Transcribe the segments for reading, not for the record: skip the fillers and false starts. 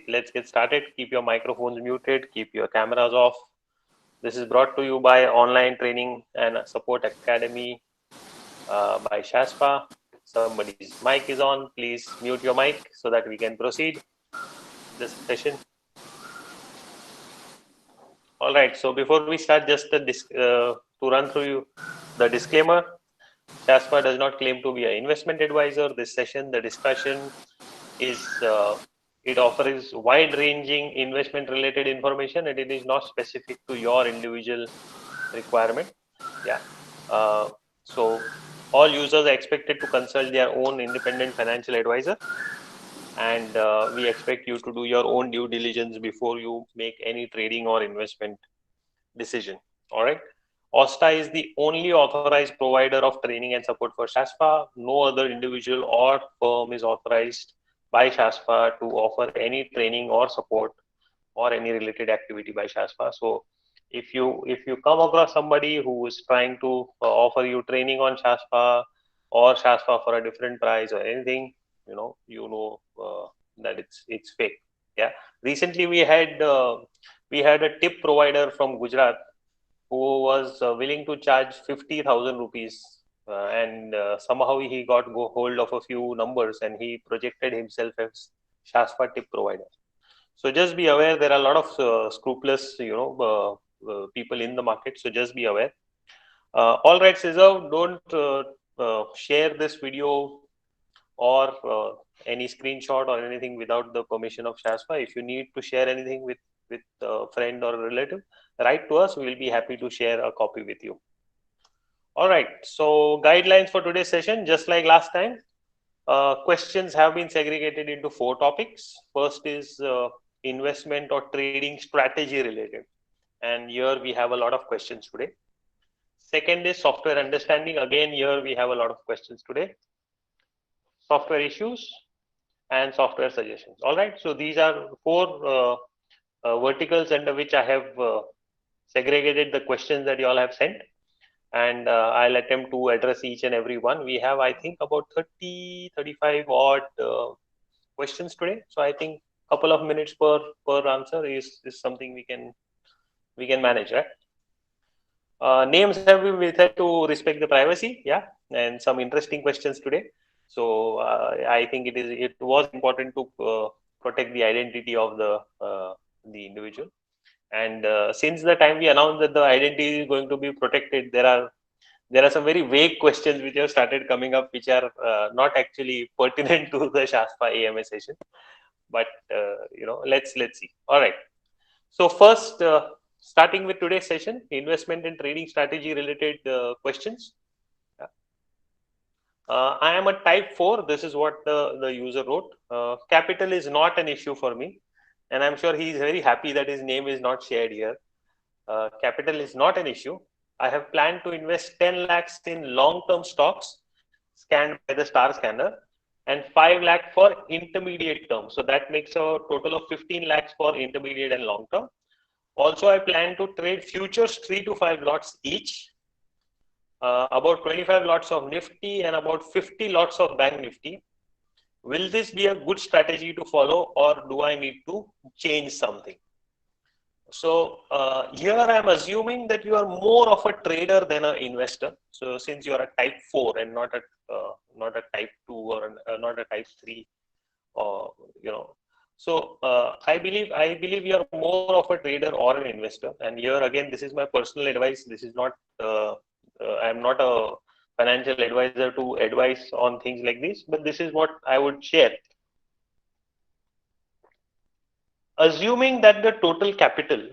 let's get started. Keep your microphones muted, keep your cameras off. This is brought to you by Online Training and Support Academy by Shazpha. Somebody's mic is on. Please mute your mic so that we can proceed this session. All right. So before we start, just to run through you the disclaimer. Shazpha does not claim to be an investment advisor. This session, the discussion is it offers wide-ranging investment-related information, and it is not specific to your individual requirement. Yeah. So all users are expected to consult their own independent financial advisor, and we expect you to do your own due diligence before you make any trading or investment decision. All right. OSTA is the only authorized provider of training and support for Shazpha. No other individual or firm is authorized by Shazpha to offer any training or support or any related activity by Shazpha. So if you come across somebody who is trying to offer you training on Shazpha or Shazpha for a different price or anything, that it's fake. Yeah. Recently we had a tip provider from Gujarat who was willing to charge 50,000 rupees, and somehow he got hold of a few numbers and he projected himself as Shazpha tip provider. So just be aware, there are a lot of scrupulous, people in the market. So just be aware. All rights reserved. Don't share this video or any screenshot or anything without the permission of Shazpha. If you need to share anything with a friend or a relative, write to us. We will be happy to share a copy with you. All right. So guidelines for today's session, just like last time. Questions have been segregated into 4 topics. First is investment or trading strategy related, and here we have a lot of questions today. Second is software understanding. Again, here we have a lot of questions today. Software issues and software suggestions. All right. So these are 4 verticals under which I have segregated the questions that you all have sent, and I'll attempt to address each and every one. We have, I think, about 35 odd questions today. So I think a couple of minutes per answer is something we can manage, right? Names have been withheld to respect the privacy, yeah, and some interesting questions today. So I think it was important to protect the identity of the individual. And since the time we announced that the identity is going to be protected, there are some very vague questions which have started coming up, which are not actually pertinent to the Shazpha AMA session. But let's see. All right. So first, starting with today's session, investment and trading strategy related questions. I am a type 4. This is what the user wrote. Capital is not an issue for me, and I'm sure he is very happy that his name is not shared here. Capital is not an issue. I have planned to invest 10 lakhs in long-term stocks scanned by the star scanner and 5 lakh for intermediate term. So that makes a total of 15 lakhs for intermediate and long term. Also, I plan to trade futures 3 to 5 lots each, about 25 lots of Nifty and about 50 lots of Bank Nifty. Will this be a good strategy to follow, or do I need to change something? So here I am assuming that you are more of a trader than an investor. So since you are a type 4 and not a type 2 or not a type 3, or so I believe you are more of a trader or an investor. And here again, this is my personal advice. This is not I am not a financial advisor to advise on things like this, but this is what I would share. Assuming that the total capital,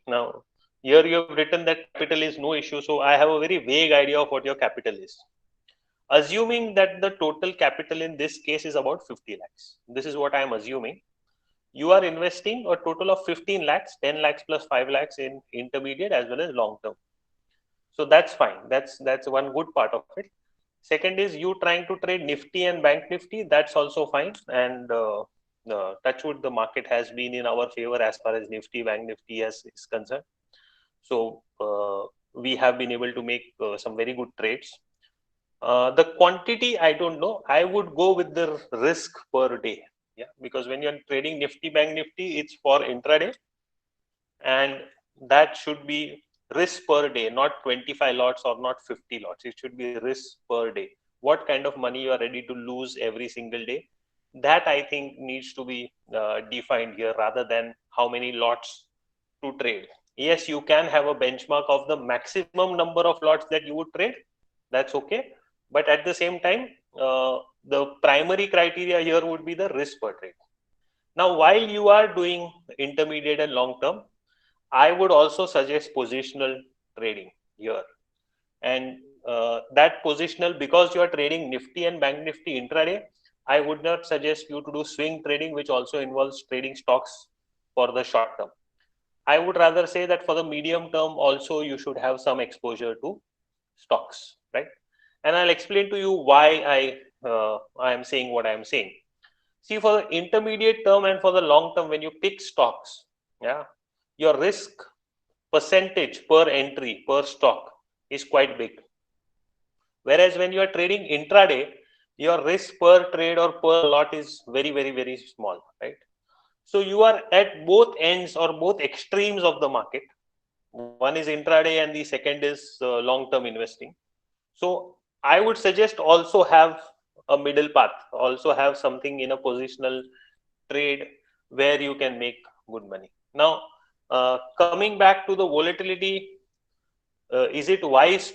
now here you have written that capital is no issue, so I have a very vague idea of what your capital is. Assuming that the total capital in this case is about 50 lakhs. This is what I am assuming. You are investing a total of 15 lakhs, 10 lakhs plus 5 lakhs in intermediate as well as long term. So that's fine. That's one good part of it. Second is you trying to trade Nifty and Bank Nifty. That's also fine. And touchwood, the market has been in our favor as far as Nifty, Bank Nifty is concerned. So we have been able to make some very good trades. The quantity, I don't know. I would go with the risk per day. Yeah, because when you're trading Nifty Bank Nifty, it's for intraday, and that should be risk per day, not 25 lots or not 50 lots. It should be risk per day. What kind of money you are ready to lose every single day? That I think needs to be defined here rather than how many lots to trade. Yes, you can have a benchmark of the maximum number of lots that you would trade. That's okay. But at the same time, the primary criteria here would be the risk per trade. Now, while you are doing intermediate and long term, I would also suggest positional trading here. And that positional, because you are trading Nifty and Bank Nifty intraday, I would not suggest you to do swing trading, which also involves trading stocks for the short term. I would rather say that for the medium term, also you should have some exposure to stocks, right? And I'll explain to you why I am saying what I am saying. See, for the intermediate term and for the long term, when you pick stocks, yeah, your risk percentage per entry per stock is quite big. Whereas when you are trading intraday, your risk per trade or per lot is very, very, very small, right? So you are at both ends or both extremes of the market. One is intraday and the second is long term investing. So I would suggest also have a middle path, also have something in a positional trade where you can make good money. Now, coming back to the volatility, is it wise?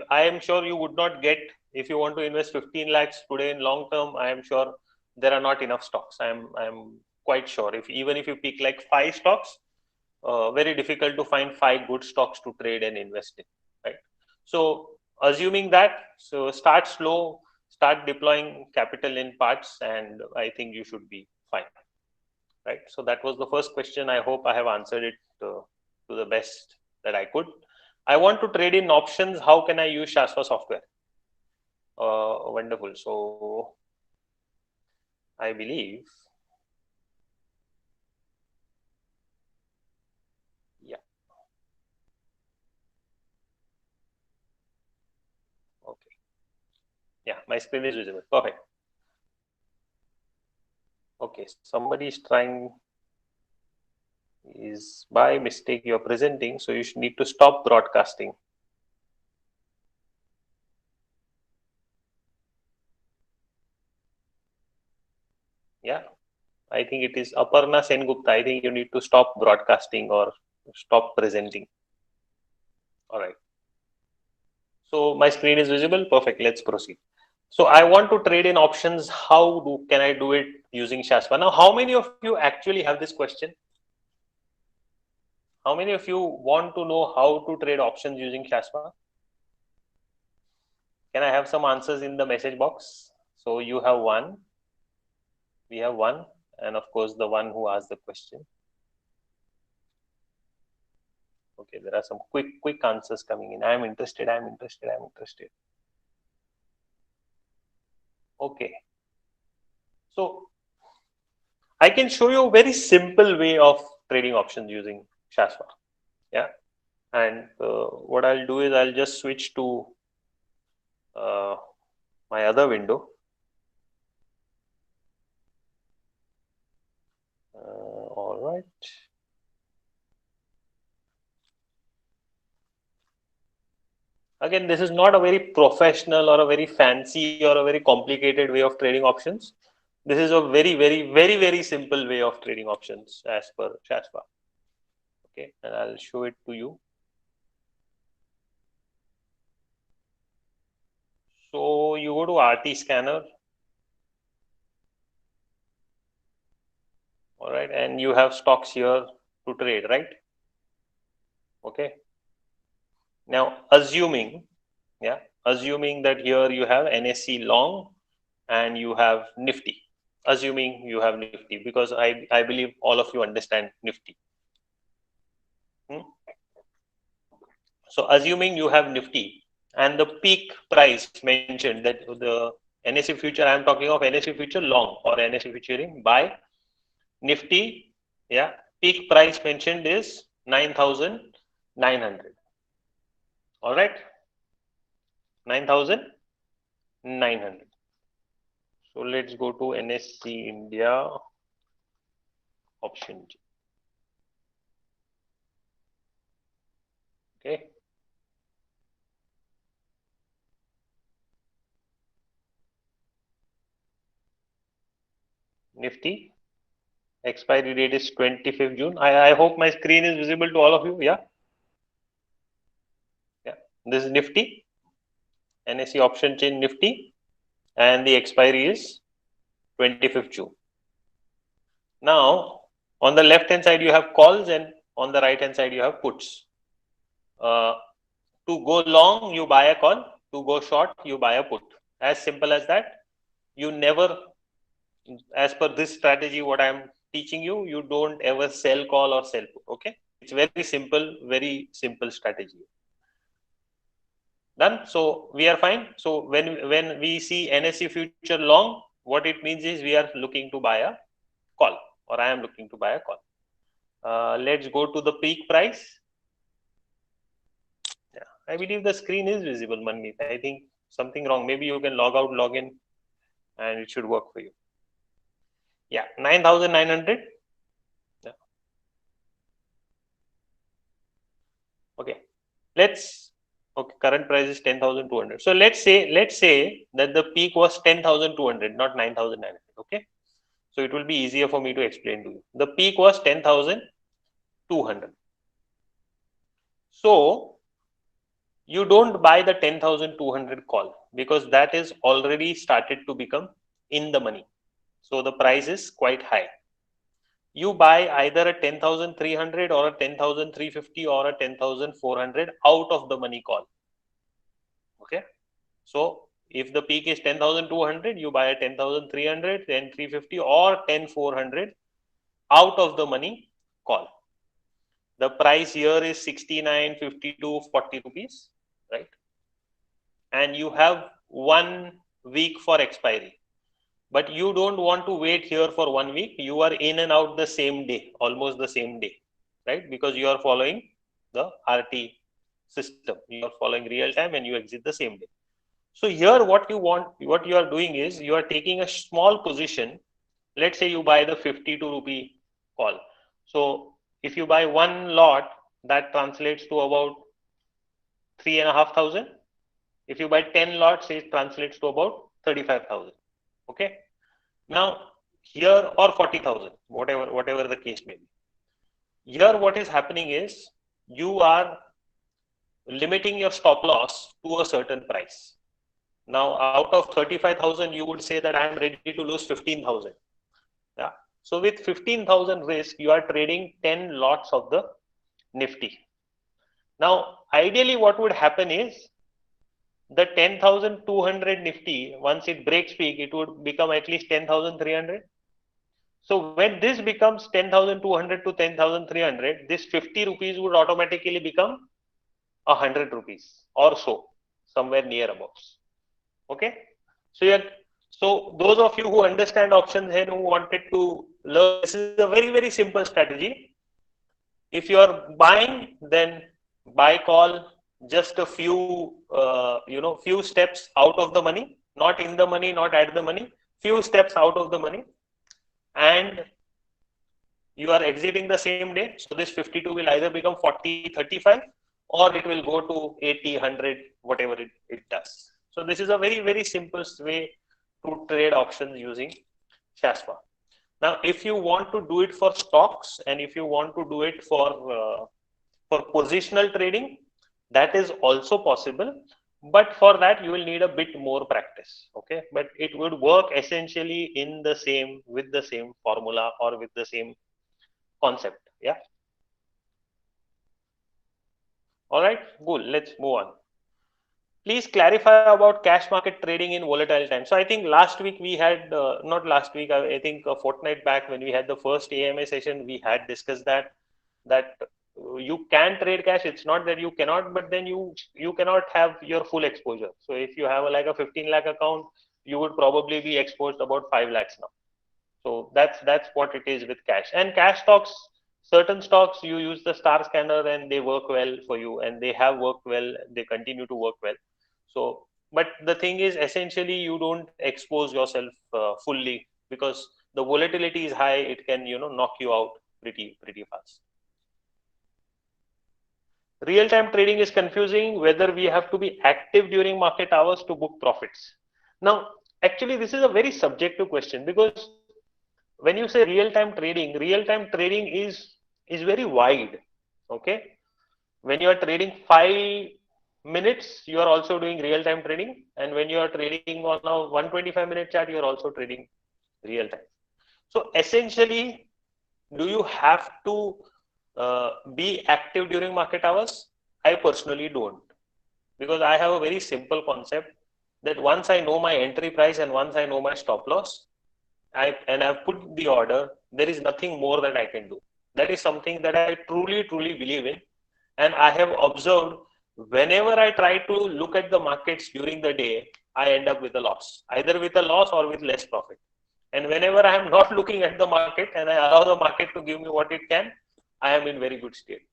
I am sure you would not get, if you want to invest 15 lakhs today in long term, I am sure there are not enough stocks. I'm quite sure. If even if you pick like 5 stocks, very difficult to find 5 good stocks to trade and invest in, right? So assuming that, so start slow, start deploying capital in parts, and I think you should be fine, right? So that was the first question. I hope I have answered it to the best that I could. I want to trade in options. How can I use Shazpha software? Wonderful. So I believe, yeah, okay, yeah, my screen is visible. Perfect. Okay, somebody is trying, is by mistake you're presenting, so you should need to stop broadcasting. Yeah, I think it is Aparna Sengupta. I think you need to stop broadcasting or stop presenting. All right. So my screen is visible. Perfect. Let's proceed. So I want to trade in options. Can I do it using Shazpha? Now, how many of you actually have this question? How many of you want to know how to trade options using Shazpha? Can I have some answers in the message box? So you have one, we have one, and of course the one who asked the question. Okay, there are some quick answers coming in. I'm interested. Okay. So I can show you a very simple way of trading options using Shazpha. Yeah. And what I'll do is I'll just switch to uh, my other window. All right. Again, this is not a very professional or a very fancy or a very complicated way of trading options. This is a very simple way of trading options as per Shazpha. Okay, and I'll show it to you. So you go to RT scanner. All right, and you have stocks here to trade, right? Okay. Now, assuming that here you have NSE long and you have Nifty. Assuming you have Nifty, because I believe all of you understand Nifty. Hmm? So assuming you have Nifty and the peak price mentioned, that the NSE future, I am talking of NSE future long or NSE futuring buy Nifty, yeah, peak price mentioned is 9,900. All right, 9,900. So let's go to NSE India option. Okay. Nifty expiry date is 25th June. I hope my screen is visible to all of you. Yeah. Yeah. This is Nifty, NSE option chain Nifty, and the expiry is 25th June. Now, on the left hand side, you have calls, and on the right hand side, you have puts. Uh, to go long, you buy a call. To go short, you buy a put. As simple as that. You never, as per this strategy, what I am teaching you, you don't ever sell call or sell put. Okay. It's very simple strategy. Done. So we are fine. So when we see NSE future long, what it means is we are looking to buy a call, or I am looking to buy a call. Let's go to the peak price. Yeah, I believe the screen is visible, Manmeet. I think something wrong. Maybe you can log out, log in, and it should work for you. Yeah, 9,900. Yeah. Okay. Okay, current price is 10,200. So let's say that the peak was 10,200, not 9,900. Okay. So it will be easier for me to explain to you. The peak was 10,200. So you don't buy the 10,200 call because that is already started to become in the money. So the price is quite high. You buy either a 10,300 or a 10,350 or a 10,400 out of the money call. Okay. So if the peak is 10,200, you buy a 10,300, 10,350 or 10,400 out of the money call. The price here is 69, 52, 40 rupees, right? And you have 1 week for expiry. But you don't want to wait here for 1 week. You are in and out the same day, almost the same day, right? Because you are following the RT system. You are following real time and you exit the same day. So here what you are doing is you are taking a small position. Let's say you buy the 52 rupee call. So if you buy one lot, that translates to about 3,500. If you buy 10 lots, it translates to about 35,000. Okay. Now here, or 40,000, whatever the case may be. Here what is happening is you are limiting your stop loss to a certain price. Now out of 35,000, you would say that I am ready to lose 15,000. Yeah. So with 15,000 risk, you are trading 10 lots of the Nifty. Now, ideally what would happen is the 10,200 Nifty, once it breaks peak, it would become at least 10,300. So when this becomes 10,200 to 10,300, this 50 rupees would automatically become 100 rupees or so, somewhere near about. Okay. So those of you who understand options and who wanted to learn, this is a very simple strategy. If you are buying, then buy call just a few, few steps out of the money, not in the money, not at the money, few steps out of the money, and you are exiting the same day. So this 52 will either become 40, 35, or it will go to 80, 100, whatever it does. So this is a very simple way to trade options using Shazpha. Now, if you want to do it for stocks and if you want to do it for positional trading, that is also possible. But for that, you will need a bit more practice. Okay, but it would work essentially with the same formula or with the same concept. Yeah. All right. Cool. Let's move on. Please clarify about cash market trading in volatile times. So I think last week we had, not last week, I think a fortnight back when we had the first AMA session, we had discussed that you can trade cash. It's not that you cannot, but then you cannot have your full exposure. So if you have like a 15 lakh account, you would probably be exposed about 5 lakhs now. So that's what it is with cash. And cash stocks, certain stocks, you use the star scanner and they work well for you, and they have worked well. They continue to work well. So But the thing is, essentially, you don't expose yourself fully, because the volatility is high. It can, knock you out pretty fast. Real time trading is confusing whether we have to be active during market hours to book profits. Now, actually, this is a very subjective question, because when you say real time trading is very wide. Okay, when you are trading 5 minutes, you are also doing real time trading, and when you are trading on a 125-minute chart, you are also trading real time. So essentially, do you have to be active during market hours? I personally don't, because I have a very simple concept that once I know my entry price and once I know my stop loss, I've put the order, there is nothing more that I can do. That is something that I truly believe in, and I have observed whenever I try to look at the markets during the day, I end up with a loss, either with a loss or with less profit. And whenever I am not looking at the market and I allow the market to give me what it can, I am in very good state.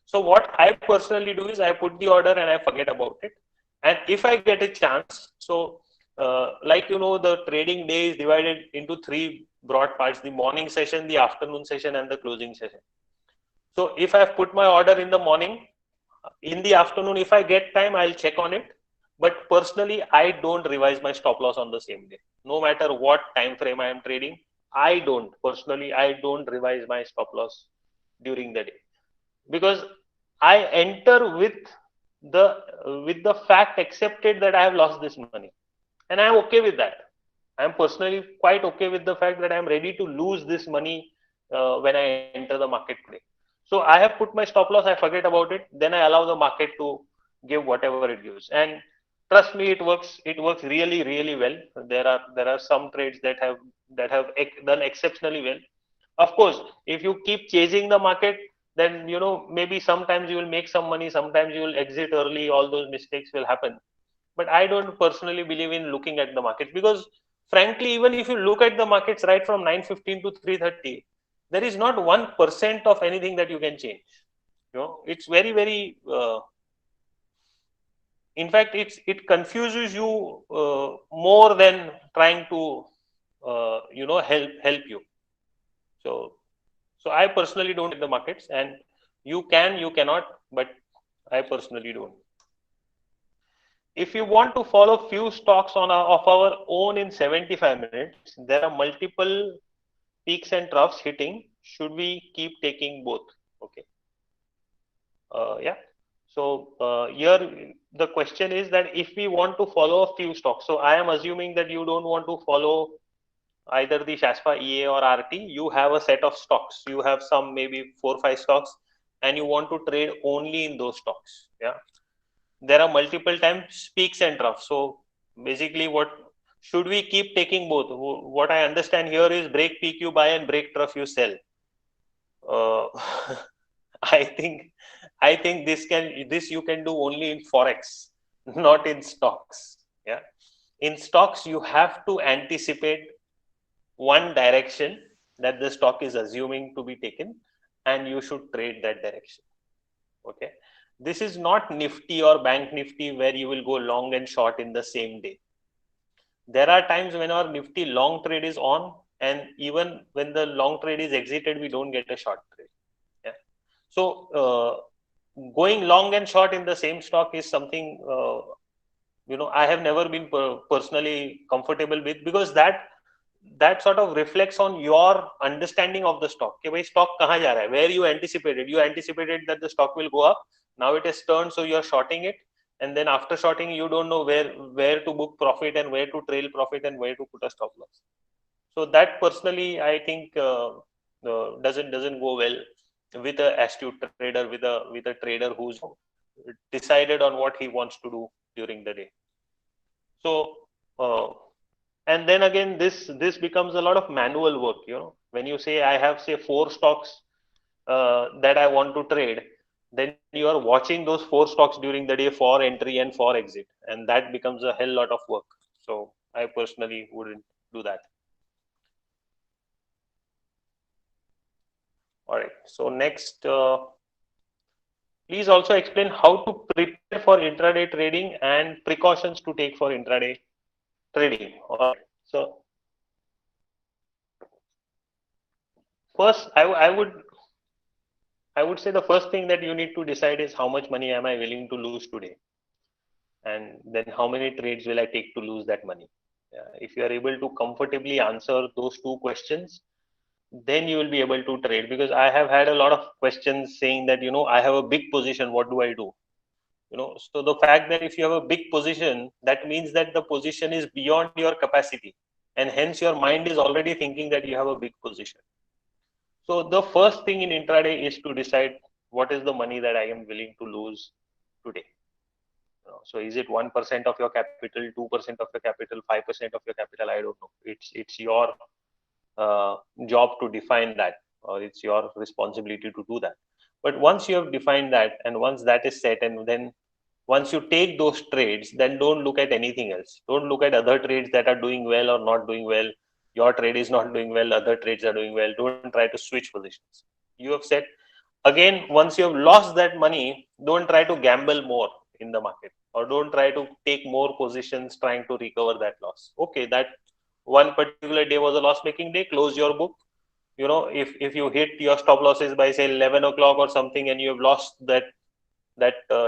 So what I personally do is I put the order and I forget about it. And if I get a chance, so like the trading day is divided into three broad parts: the morning session, the afternoon session, and the closing session. So if I've put my order in the morning, in the afternoon, if I get time, I'll check on it. But personally, I don't revise my stop loss on the same day. No matter what time frame I am trading, I don't revise my stop loss during the day, because I enter with the fact accepted that I have lost this money, and I am okay with that. I am personally quite okay with the fact that I am ready to lose this money when I enter the market today. So I have put my stop loss, I forget about it, then I allow the market to give whatever it gives. And trust me, it works really well. There are some trades that have done exceptionally well. Of course, if you keep chasing the market, then maybe sometimes you will make some money, sometimes you will exit early, all those mistakes will happen. But I don't personally believe in looking at the markets, because frankly, even if you look at the markets right from 9:15 to 3:30, there is not 1% of anything that you can change. It's very in fact, it confuses you more than trying to help you. So so I personally don't get the markets, and you cannot, but I personally don't. If you want to follow few stocks of our own in 75 minutes, there are multiple peaks and troughs hitting. Should we keep taking both? Okay. Yeah. So here the question is that if we want to follow a few stocks, so I am assuming that you don't want to follow either the Shazpha EA or RT. You have a set of stocks. You have some maybe 4 or 5 stocks, and you want to trade only in those stocks. Yeah. There are multiple times peaks and troughs. So basically, what should we keep taking both? What I understand here is break peak you buy and break trough you sell. Uh, I think this you can do only in forex, not in stocks. Yeah, in stocks you have to anticipate one direction that the stock is assuming to be taken, and you should trade that direction. Okay, this is not Nifty or Bank Nifty where you will go long and short in the same day. There are times when our Nifty long trade is on, and even when the long trade is exited, we don't get a short trade. Yeah. So going long and short in the same stock is something I have never been personally comfortable with, because that sort of reflects on your understanding of the stock. Okay, bhai, stock kahan ja raha hai? Where you anticipated that the stock will go up. Now it has turned, so you are shorting it, and then after shorting, you don't know where to book profit and where to trail profit and where to put a stop loss. So that personally, I think doesn't go well with a astute trader, with a trader who's decided on what he wants to do during the day. So and then again, this becomes a lot of manual work. When you say I have, say, 4 stocks that I want to trade, then you are watching those 4 stocks during the day for entry and for exit, and that becomes a hell lot of work. So I personally wouldn't do that. All right. So next, Please also explain how to prepare for intraday trading and precautions to take for intraday trading. All right. So first, I would say the first thing that you need to decide is how much money am I willing to lose today, and then how many trades will I take to lose that money. If you are able to comfortably answer those two questions, then you will be able to trade. Because I have had a lot of questions saying that, I have a big position, what do I do? So the fact that if you have a big position, that means that the position is beyond your capacity, and hence your mind is already thinking that you have a big position. So the first thing in intraday is to decide what is the money that I am willing to lose today. So is it 1% of your capital, 2% of your capital, 5% of your capital? I don't know. It's your uh, job to define that, or it's your responsibility to do that. But once you have defined that, and once that is set, and then once you take those trades, then don't look at anything else. Don't look at other trades that are doing well or not doing well. Your trade is not doing well, other trades are doing well. Don't try to switch positions. You have set. Again, once you have lost that money, don't try to gamble more in the market, or don't try to take more positions trying to recover that loss. Okay, that one particular day was a loss making day, close your book. If you hit your stop losses by say 11 o'clock or something, and you have lost that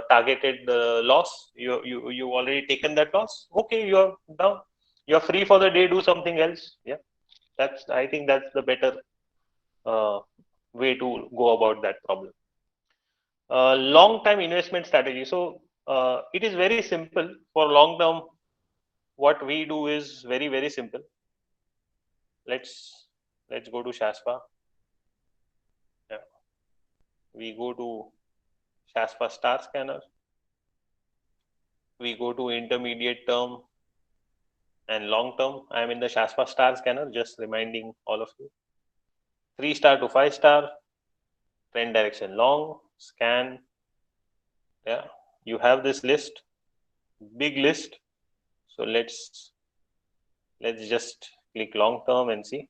targeted loss, you already taken that loss. Okay, you're down, you're free for the day, do something else. Yeah, that's I think that's the better uh, way to go about that problem. Long term investment strategy. So it is very simple. For long term, what we do is very simple. Let's go to Shazpha. Yeah. We go to Shazpha star scanner. We go to intermediate term and long term. I am in the Shazpha star scanner, just reminding all of you. 3 star to 5 star, trend direction long, scan. Yeah, you have this list, big list. So let's just click long term and see.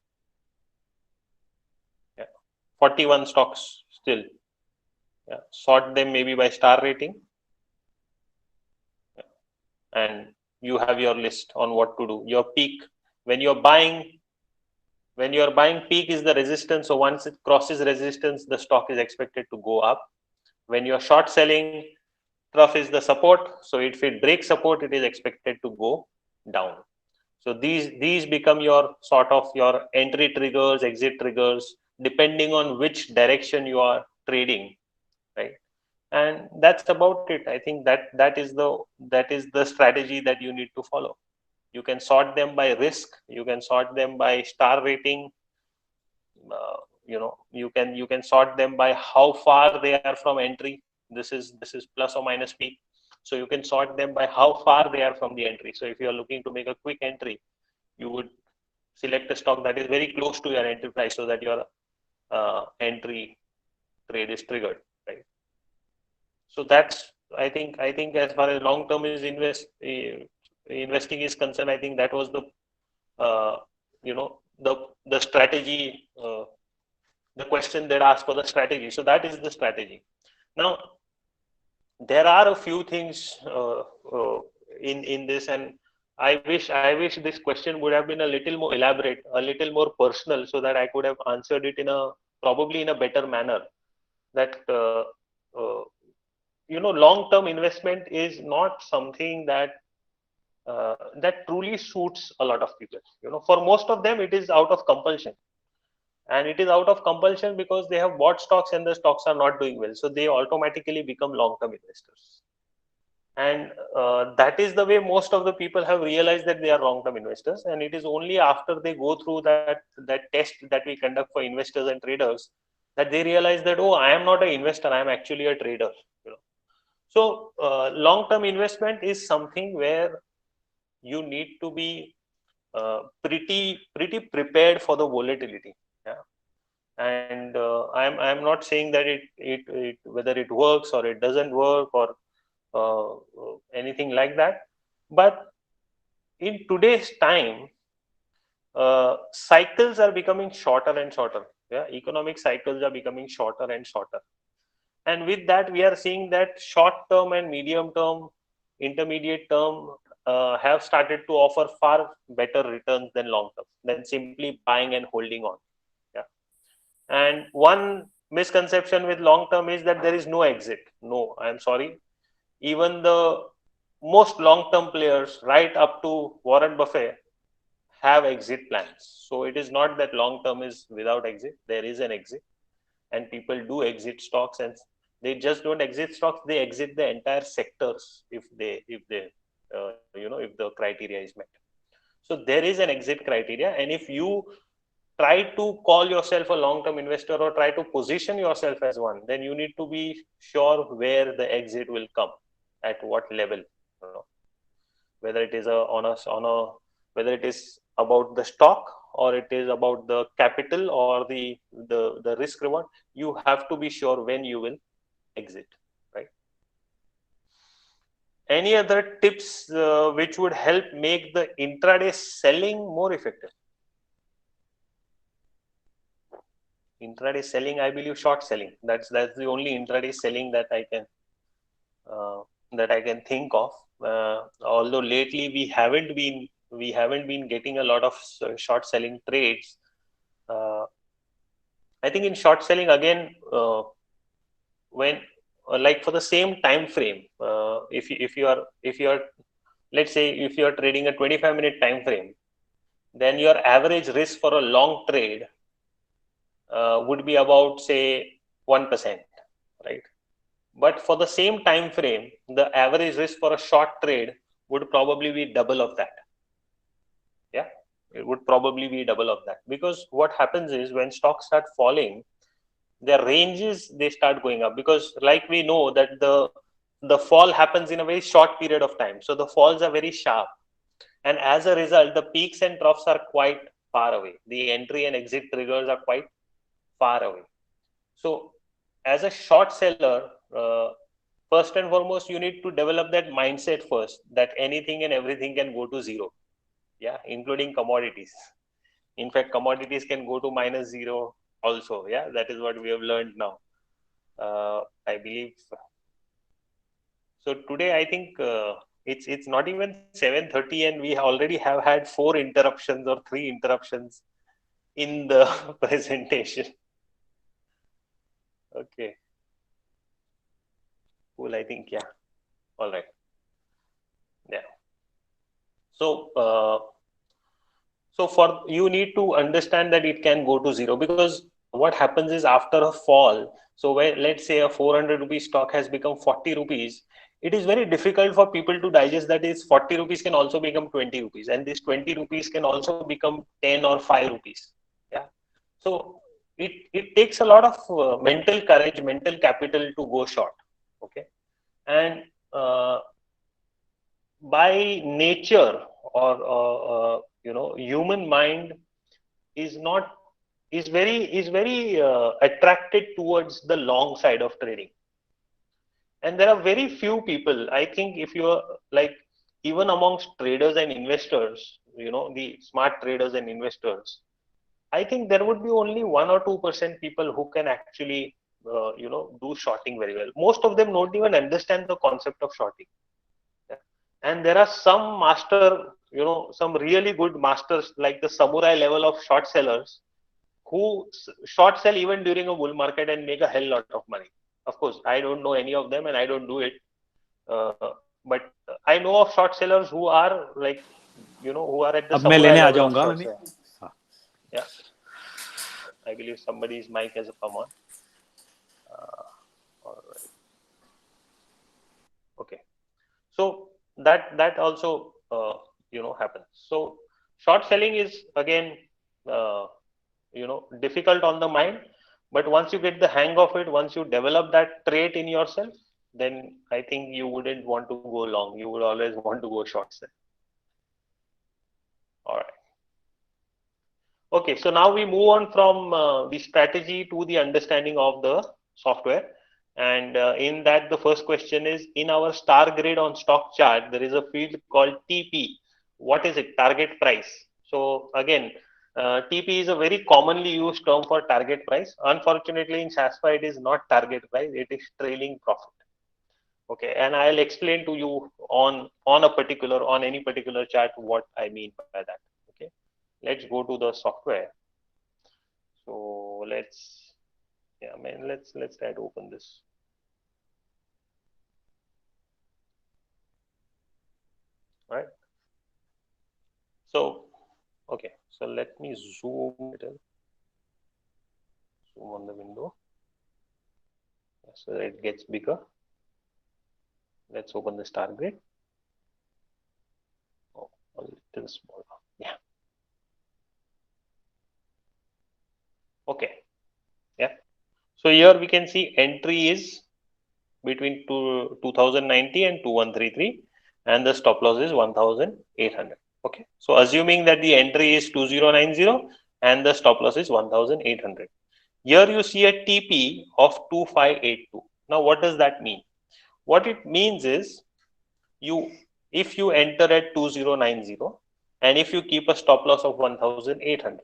Yeah, 41 stocks still. Yeah, sort them maybe by star rating, and you have your list on what to do. Your peak, when you're buying, peak is the resistance. So once it crosses resistance, the stock is expected to go up. When you're short selling, trough is the support. So if it breaks support, it is expected to go down. So these become your sort of your entry triggers, exit triggers, depending on which direction you are trading, right? And that's about it. I think that is the strategy that you need to follow. You can sort them by risk, you can sort them by star rating. You can sort them by how far they are from entry. This is plus or minus peak. So you can sort them by how far they are from the entry. So if you are looking to make a quick entry, you would select a stock that is very close to your entry price, so that your entry trade is triggered, right? So that's I think as far as long term is investing is concerned, I think that was uh, the strategy, the question that asked for the strategy. So that is the strategy. Now there are a few things in this, and I wish this question would have been a little more elaborate, a little more personal, so that I could have answered it in a probably in a better manner. That uh, long term investment is not something that truly suits a lot of people. For most of them, it is out of compulsion, and it is out of compulsion because they have bought stocks and the stocks are not doing well, so they automatically become long term investors. And that is the way most of the people have realized that they are long term investors. And it is only after they go through that test that we conduct for investors and traders, that they realize that, oh, I am not an investor, I am actually a trader. So long term investment is something where you need to be pretty prepared for the volatility. Yeah. And I'm not saying that it whether it works or it doesn't work, or anything like that. But in today's time, cycles are becoming shorter and shorter. Yeah, economic cycles are becoming shorter and shorter. And with that, we are seeing that short term and medium term, intermediate term have started to offer far better returns than long term, than simply buying and holding on. Yeah. And one misconception with long term is that there is no exit. No, I'm sorry. Even the most long term players, right up to Warren Buffett, have exit plans. So it is not that long term is without exit. There is an exit, and people do exit stocks, and they just don't exit stocks. They exit the entire sectors if the criteria is met. So there is an exit criteria, and if you try to call yourself a long term investor or try to position yourself as one, then you need to be sure where the exit will come, at what level. Whether it is whether it is about the stock, or it is about the capital, or the risk reward, you have to be sure when you will exit, right? Any other tips which would help make the intraday selling more effective? Intraday selling, I believe short selling. That's the only intraday selling that uh, I can think of. Although lately we haven't been getting a lot of short selling trades. Uh, I think in short selling again, when like for the same time frame, if you are let's say if you are trading a 25-minute time frame, then your average risk for a long trade would be about say 1%, right? But for the same time frame, the average risk for a short trade would probably be double of that. Yeah, it would probably be double of that, because what happens is when stocks start falling, their ranges they start going up, because like we know that the fall happens in a very short period of time, so the falls are very sharp, and as a result the peaks and troughs are quite far away. The entry and exit triggers are quite far away. So as a short seller, first and foremost you need to develop that mindset first, that anything and everything can go to zero. Yeah, including commodities. In fact, commodities can go to minus zero also. Yeah, that is what we have learned now. I believe so. Today, I think it's not even 7:30, and we already have had four interruptions or three interruptions in the presentation. Okay, cool. I think yeah. All right. Yeah. So for you need to understand that it can go to zero, because what happens is after a fall, so when let's say a 400 rupees stock has become 40 rupees, it is very difficult for people to digest that is 40 rupees can also become 20 rupees, and this 20 rupees can also become 10 or 5 rupees. Yeah. So it takes a lot of mental courage, mental capital to go short. Okay. And by nature, or human mind is not is very attracted towards the long side of trading, and there are very few people, I think, if you are like, even amongst traders and investors, the smart traders and investors, I think there would be only 1 or 2% people who can actually do shorting very well. Most of them don't even understand the concept of shorting. Yeah. And there are some some really good masters, like the samurai level of short sellers, who short sell even during a bull market and make a hell lot of money. Of course, I don't know any of them and I don't do it. But I know of short sellers who are like, who are at the अब मैं samurai लेने आ level of जाऊंगा short मैंने. sell. Yeah, I believe somebody's mic has come on. All right. Okay. So that also happens. So short selling is again uh, difficult on the mind, but once you get the hang of it, once you develop that trait in yourself, then I think you wouldn't want to go long. You would always want to go short sell. All right. Okay, so now we move on from the strategy to the understanding of the software. And in that, the first question is, in our star grid on stock chart, there is a field called TP. What is it? Target price. So again, TP is a very commonly used term for target price. Unfortunately, in Shazpha, it is not target price; it is trailing profit. Okay, and I'll explain to you on any particular chart what I mean by that. Okay, let's go to the software. So let's try to open this. All right. So okay, so let me zoom it in. Zoom on the window so that it gets bigger. Let's open the star grid. Oh, a little smaller. Yeah. Okay. Yeah. So here we can see entry is between 2090 and 2133, and the stop loss is 1800. Okay. So assuming that the entry is 2090 and the stop loss is 1800. Here you see a TP of 2582. Now what does that mean? What it means is you if you enter at 2090 and if you keep a stop loss of 1800,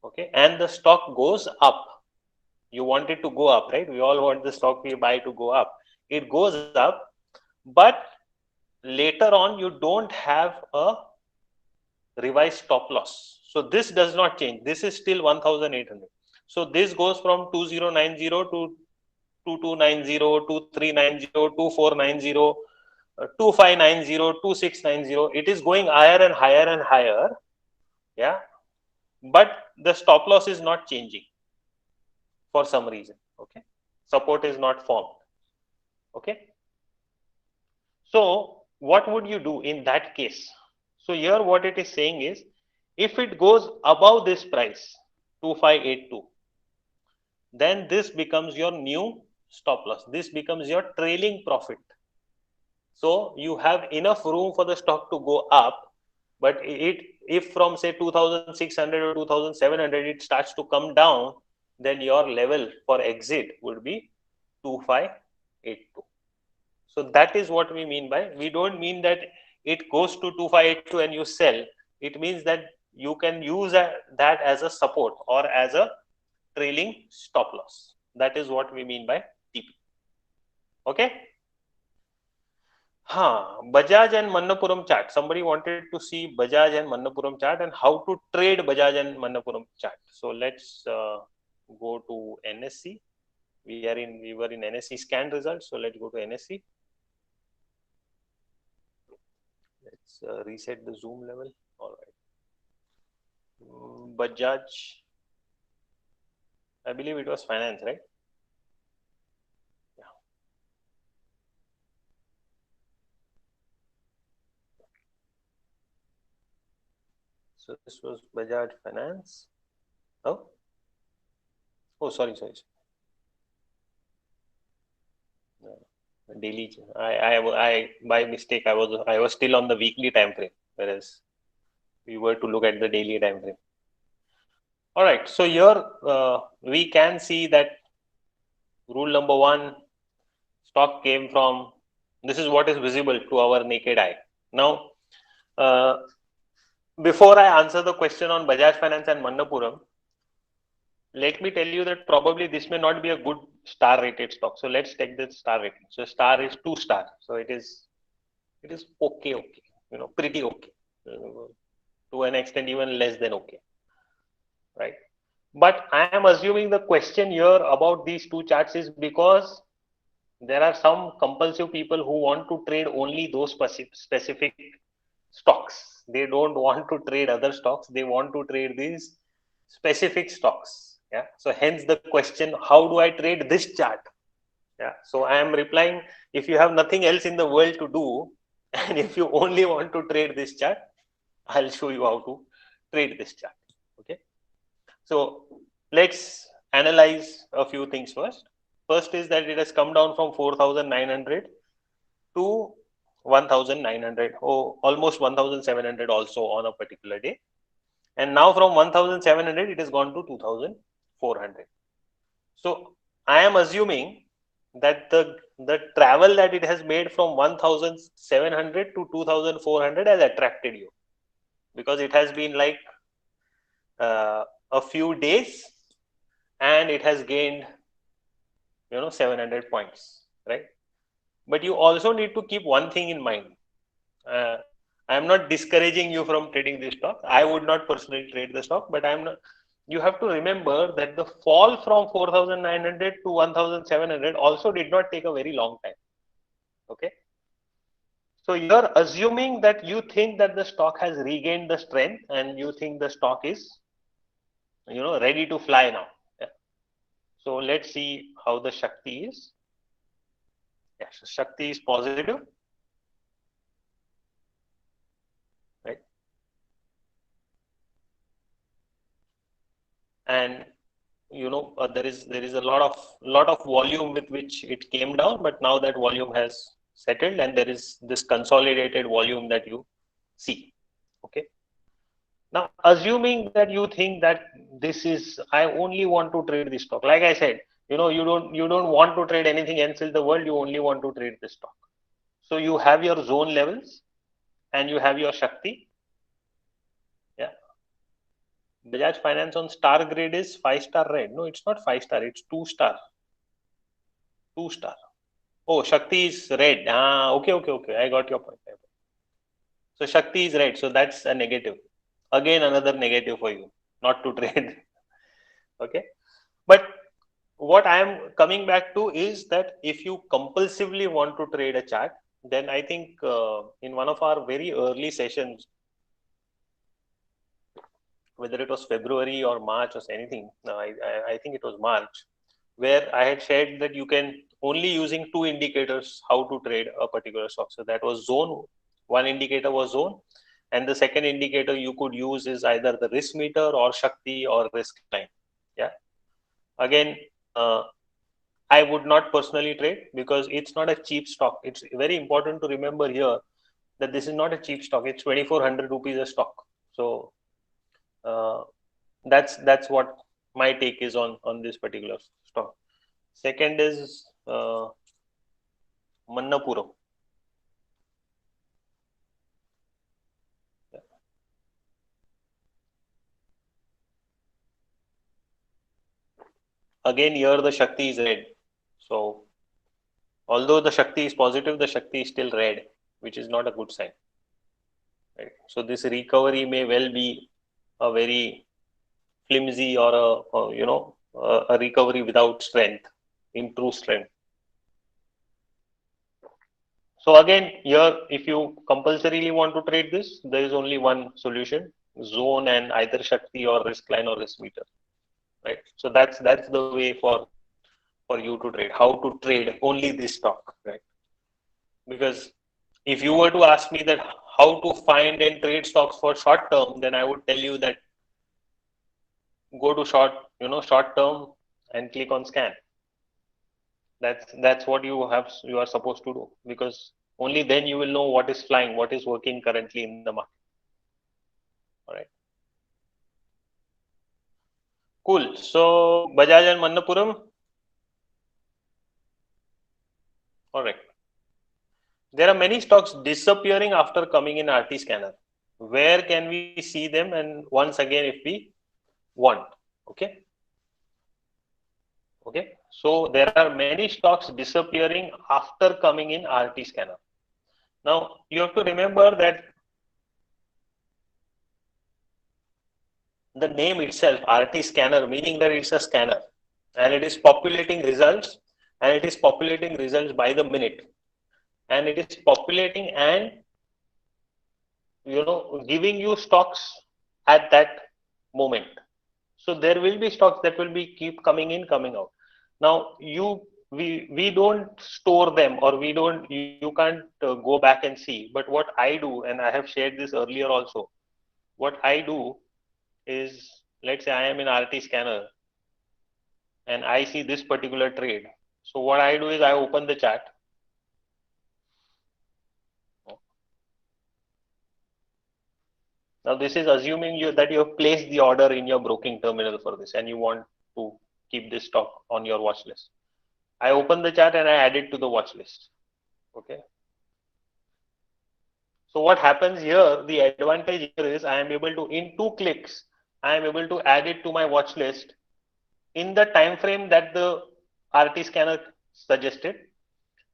okay, and the stock goes up, you want it to go up, right? We all want the stock we buy to go up. It goes up, but later on you don't have a revised stop loss. So this does not change. This is still 1800. So this goes from 2090 to 2290, 2390, 2490, 2590, 2690. It is going higher and higher and higher. Yeah. But the stop loss is not changing for some reason. Okay. Support is not formed. Okay. So what would you do in that case? So here what it is saying is, if it goes above this price, 2582, then this becomes your new stop loss. This becomes your trailing profit. So you have enough room for the stock to go up, but if from say 2600 or 2700 it starts to come down, then your level for exit would be 2582. So that is what we mean by, we don't mean that it goes to 2582 and you sell. It means that you can use that as a support or as a trailing stop loss. That is what we mean by TP. Okay. Bajaj and Manappuram chart. Somebody wanted to see Bajaj and Manappuram chart and how to trade Bajaj and Manappuram chart. So let's go to NSE. We were in NSE scan results. So let's go to NSE. Let's reset the zoom level. All right. Bajaj. I believe it was finance, right? Yeah. So this was Bajaj Finance. Oh, sorry. Daily. I by mistake I was still on the weekly time frame, whereas we were to look at the daily time frame. All right. So here we can see that rule number one, stock came from. This is what is visible to our naked eye. Now, before I answer the question on Bajaj Finance and Manappuram, let me tell you that probably this may not be a good star rated stock. So let's take the star rating. So star is 2 star. So it is okay, pretty okay. To an extent even less than okay. Right. But I am assuming the question here about these two charts is because there are some compulsive people who want to trade only those specific stocks. They don't want to trade other stocks. They want to trade these specific stocks. Yeah. So hence the question, how do I trade this chart? Yeah. So I am replying, if you have nothing else in the world to do, and if you only want to trade this chart, I'll show you how to trade this chart. Okay. So let's analyze a few things first. First is that it has come down from 4,900 to 1,900, almost 1,700 also on a particular day. And now from 1,700, it has gone to 2,400. So I am assuming that the travel that it has made from 1,700 to 2,400 has attracted you, because it has been like a few days, and it has gained 700 points, right? But you also need to keep one thing in mind. uh, I am not discouraging you from trading this stock. I would not personally trade the stock, but I'm not. You have to remember that the fall from 4,900 to 1,700 also did not take a very long time. Okay, so you're assuming that you think that the stock has regained the strength, and you think the stock is ready to fly now. Yeah. So let's see how the Shakti is. Yes, Shakti is positive, right? And there is a lot of volume with which it came down, but now that volume has settled, and there is this consolidated volume that you see. Okay. Now, assuming that you think that this is, I only want to trade this stock. Like I said, you don't want to trade anything else in the world. You only want to trade this stock. So you have your zone levels, and you have your Shakti. Yeah. Bajaj Finance on star grade is 5-star red. No, it's not 5-star. It's 2-star. 2-star. Oh, Shakti is red. Okay, okay, okay. I got your point. So Shakti is red. So that's a negative. Again, another negative for you, not to trade. Okay. But what I am coming back to is that if you compulsively want to trade a chart, then I think in one of our very early sessions, whether it was February or March or anything, I think it was March, where I had shared that you can only using two indicators how to trade a particular stock. So that was zone. One indicator was zone, and the second indicator you could use is either the risk meter or Shakti or risk line. Yeah. Again, uh, I would not personally trade because it's not a cheap stock. It's very important to remember here that this is not a cheap stock. It's 2,400 rupees a stock. So uh, that's what my take is on this particular stock. Second is Mannapuram. Again, here the Shakti is red. So although the Shakti is positive, the Shakti is still red, which is not a good sign. Right? So this recovery may well be a very flimsy or a recovery without strength, in true strength. So again, here, if you compulsorily want to trade this, there is only one solution: zone and either Shakti or risk line or risk meter. Right. So that's the way for you to trade. How to trade only this stock, right? Because if you were to ask me that how to find and trade stocks for short term, then I would tell you that go to short term and click on scan. That's what you are supposed to do, because only then you will know what is flying, what is working currently in the market. All right. Cool. So Bajaj and Mannapuram. All right. There are many stocks disappearing after coming in RT scanner. Where can we see them? And once again, if we want. Okay. Okay. So there are many stocks disappearing after coming in RT scanner. Now you have to remember that the name itself, RT scanner, meaning that it's a scanner, and it is populating results, and it is populating results by the minute, and it is populating and giving you stocks at that moment. So there will be stocks that will be keep coming in, coming out. Now we don't store them, or you can't go back and see. But what I do, and I have shared this earlier also, what I do is, let's say I am in RT scanner and I see this particular trade. So what I do is I open the chart. Now this is assuming that you have placed the order in your broking terminal for this, and you want to keep this stock on your watch list. I open the chart and I add it to the watch list. Okay. So what happens here, the advantage here is I am able to, in 2 clicks, I am able to add it to my watch list in the time frame that the RT scanner suggested,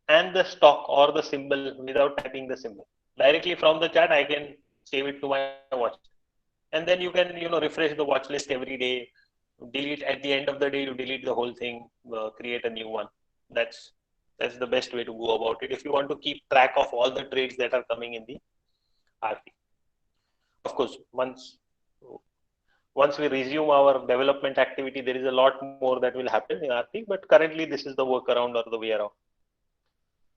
and the stock or the symbol without typing the symbol. Directly from the chart, I can save it to my watch list. And then you can, refresh the watch list every day, delete at the end of the day, you delete the whole thing, create a new one. That's that's the best way to go about it if you want to keep track of all the trades that are coming in the RT. Of course, once we resume our development activity, there is a lot more that will happen in RT, but currently this is the workaround or the way around.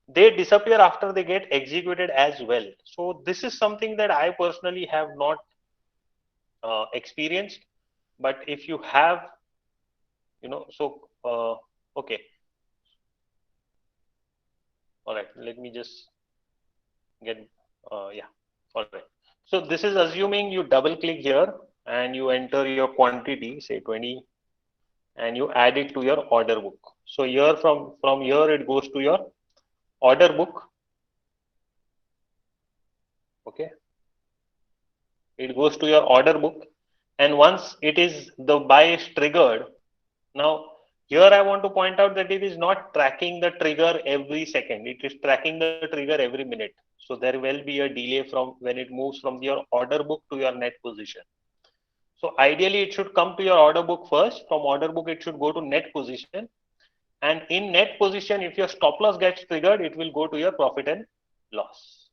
They disappear after they get executed as well. So this is something that I personally have not experienced, but if you have, okay, all right, let me just get, yeah, all right. So this is assuming you double click here and you enter your quantity, say 20, and you add it to your order book. So here from here it goes to your order book. Okay, it goes to your order book, and once it is the buy is triggered, now here I want to point out that it is not tracking the trigger every second, it is tracking the trigger every minute. So there will be a delay from when it moves from your order book to your net position. So ideally it should come to your order book first, from order book it should go to net position, and in net position if your stop loss gets triggered, it will go to your profit and loss.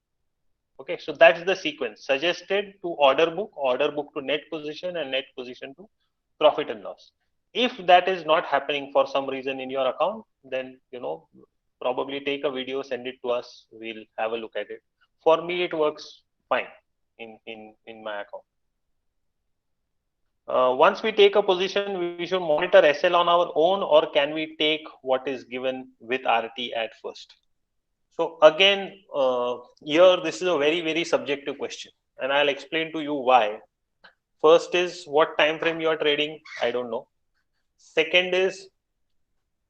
Okay, so that's the sequence: suggested to order book to net position, and net position to profit and loss. If that is not happening for some reason in your account, then probably take a video, send it to us, we'll have a look at it. For me it works fine in my account. Once we take a position, we should monitor SL on our own, or can we take what is given with RT at first? So again, here this is a very subjective question, and I'll explain to you why. First is what time frame you are trading, I don't know. Second is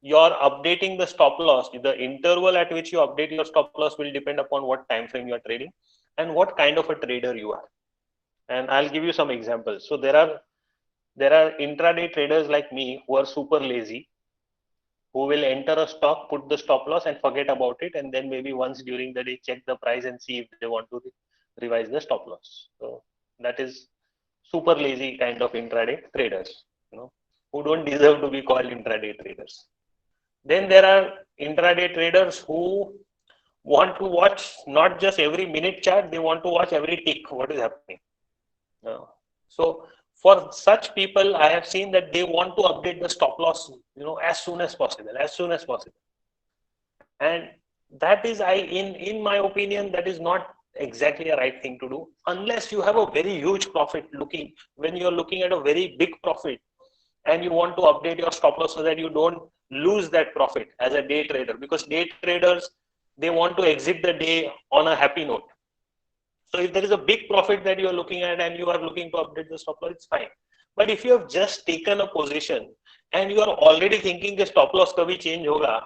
you're updating the stop loss. The interval at which you update your stop loss will depend upon what time frame you are trading and what kind of a trader you are. And I'll give you some examples. So there are intraday traders like me who are super lazy, who will enter a stock, put the stop loss and forget about it, and then maybe once during the day check the price and see if they want to revise the stop loss. So that is super lazy kind of intraday traders, who don't deserve to be called intraday traders. Then there are intraday traders who want to watch not just every minute chart, they want to watch every tick, what is happening. So for such people, I have seen that they want to update the stop loss, as soon as possible, And that is, in my opinion, that is not exactly a right thing to do, unless you have a very huge profit when you're looking at a very big profit and you want to update your stop loss so that you don't lose that profit as a day trader, because day traders, they want to exit the day on a happy note. So if there is a big profit that you are looking at and you are looking to update the stop loss, it's fine. But if you have just taken a position and you are already thinking the stop loss kabhi change hoga,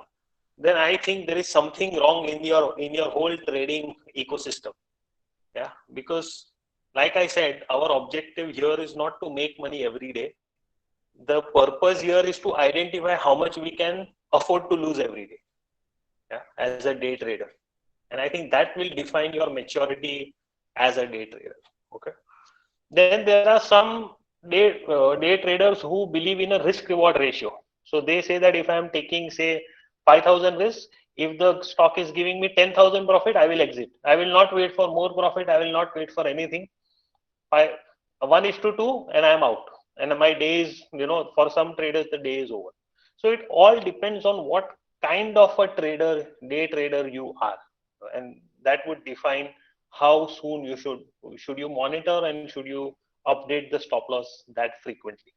then I think there is something wrong in your whole trading ecosystem. Yeah, because like I said, our objective here is not to make money every day. The purpose here is to identify how much we can afford to lose every day, as a day trader. And I think that will define your maturity as a day trader. Okay. Then there are some day traders who believe in a risk reward ratio. So they say that if I am taking, say, 5,000 risk, if the stock is giving me 10,000 profit, I will exit. I will not wait for more profit. I will not wait for anything. 1:2 and I am out. And my day is, for some traders, the day is over. So it all depends on what kind of a day trader you are. And that would define how soon should you monitor and should you update the stop loss that frequently.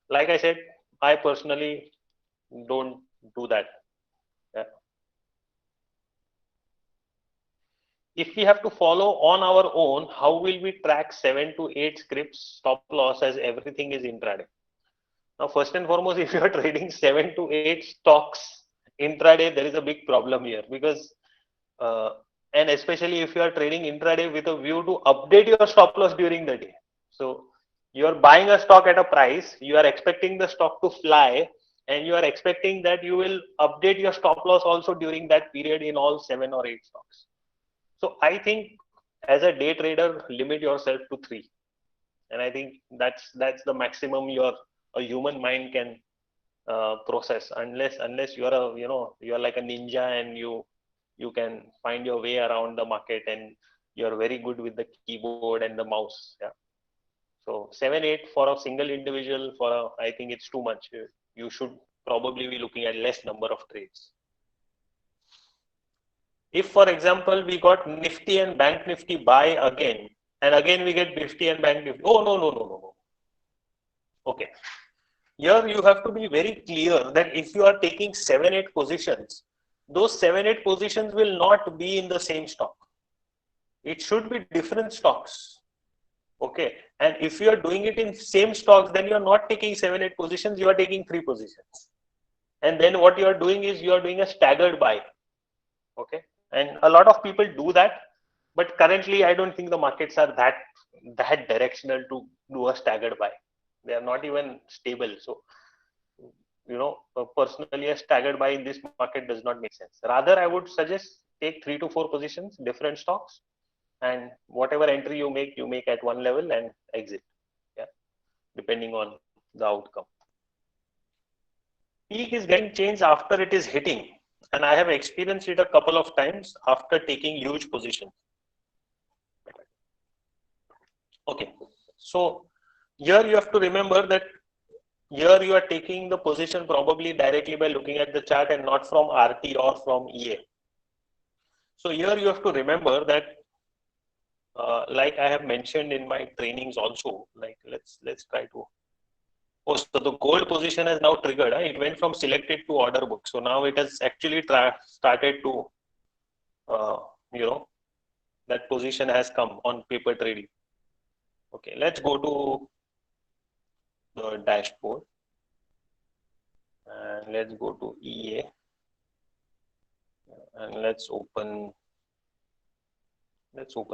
Like I said, I personally don't do that. Yeah. If we have to follow on our own, how will we track 7 to 8 scripts stop loss as everything is intraday? Now, first and foremost, if you are trading 7 to 8 stocks intraday, there is a big problem here, because and especially if you are trading intraday with a view to update your stop loss during the day. So You are buying a stock at a price, you are expecting the stock to fly, and you are expecting that you will update your stop loss also during that period in all 7 or 8 stocks. So I think as a day trader, limit yourself to 3, and I think that's the maximum your a human mind can process, unless you are a you are like a ninja and you can find your way around the market and you're very good with the keyboard and the mouse. Yeah. So 7 8 for a single individual, I think it's too much. You should probably be looking at less number of trades. If for example we got Nifty and Bank Nifty buy again, and again we get Nifty and Bank Nifty, oh no. Okay, here you have to be very clear that if you are taking 7 8 positions, those 7 8 positions will not be in the same stock. It should be different stocks. Okay, and if you are doing it in same stocks, then you are not taking 7 8 positions, you are taking 3 positions, and then what you are doing is you are doing a staggered buy. Okay, and a lot of people do that, but currently I don't think the markets are that directional to do a staggered buy. They are not even stable. So personally, a staggered buy in this market does not make sense. Rather, I would suggest take 3 to 4 positions, different stocks, and whatever entry you make at one level and exit. Yeah, depending on the outcome. Peak is getting changed after it is hitting, and I have experienced it a couple of times after taking huge positions. Okay, so here you have to remember that here you are taking the position probably directly by looking at the chart and not from RT or from EA. So here you have to remember that, like I have mentioned in my trainings also, like let's try to. Oh, so the gold position has now triggered. It went from selected to order book. So now it has actually started to, uh, that position has come on paper trading. Okay, let's go to the dashboard and let's go to EA and let's open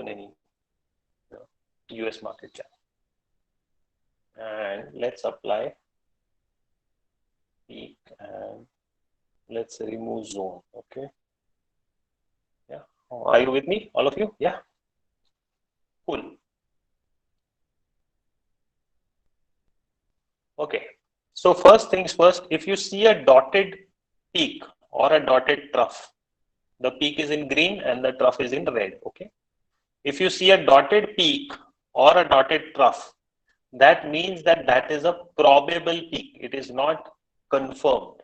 any US market cap and let's apply peak and let's remove zone. Okay, yeah, are you with me, all of you? Yeah, cool. Okay, so first things first, if you see a dotted peak or a dotted trough, the peak is in green and the trough is in red. Okay, if you see a dotted peak or a dotted trough, that means that is a probable peak. It is not confirmed.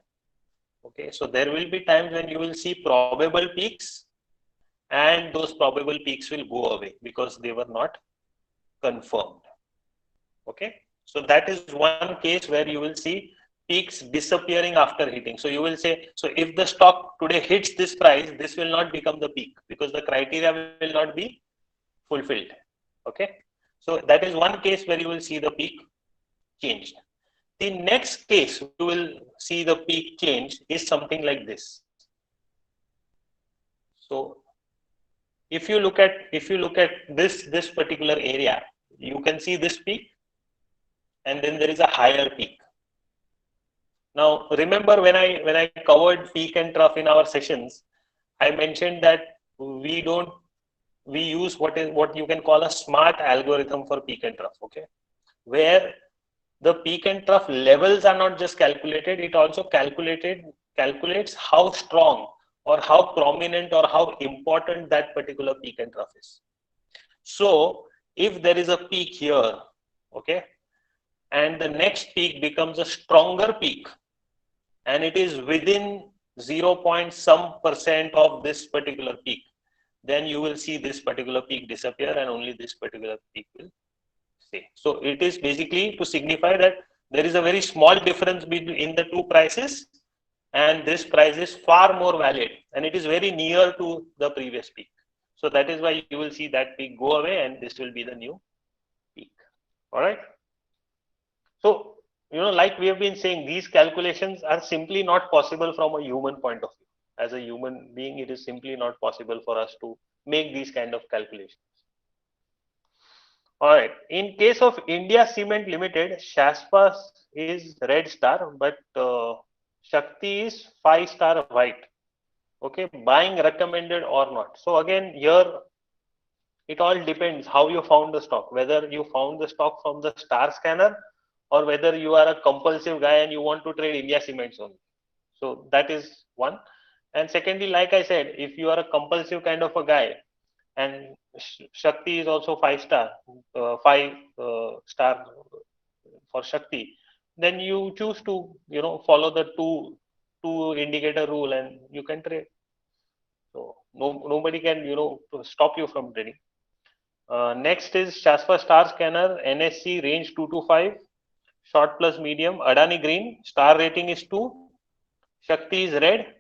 Okay, so there will be times when you will see probable peaks and those probable peaks will go away because they were not confirmed. Okay, so that is one case where you will see peaks disappearing after hitting. So you will say, so if the stock today hits this price, this will not become the peak because the criteria will not be fulfilled. Okay, so that is one case where you will see the peak changed. The next case you will see the peak change is something like this. So if you look at this particular area, you can see this peak and then there is a higher peak. Now remember when I covered peak and trough in our sessions, I mentioned that we use what you can call a smart algorithm for peak and trough. Okay, where the peak and trough levels are not just calculated, it also calculates how strong or how prominent or how important that particular peak and trough is. So if there is a peak here, okay, and the next peak becomes a stronger peak and it is within 0. some percent of this particular peak, then you will see this particular peak disappear and only this particular peak will stay. So it is basically to signify that there is a very small difference between the two prices and this price is far more valid and it is very near to the previous peak. So that is why you will see that peak go away and this will be the new peak. All right. So, like we have been saying, these calculations are simply not possible from a human point of view. As a human being, it is simply not possible for us to make these kind of calculations. All right. In case of India Cement Limited, Shazpha is red star, but Shakti is 5-star white. Okay, buying recommended or not. So again, here it all depends how you found the stock, whether you found the stock from the star scanner or whether you are a compulsive guy and you want to trade India Cements only. So that is one. And secondly, like I said, if you are a compulsive kind of a guy, and Shakti is also 5-star, 5 star for Shakti, then you choose to follow the two indicator rule and you can trade. So nobody can stop you from trading. Next is Shazpha Star Scanner NSC range 2 to 5, short plus medium, Adani green, star rating is 2, Shakti is red,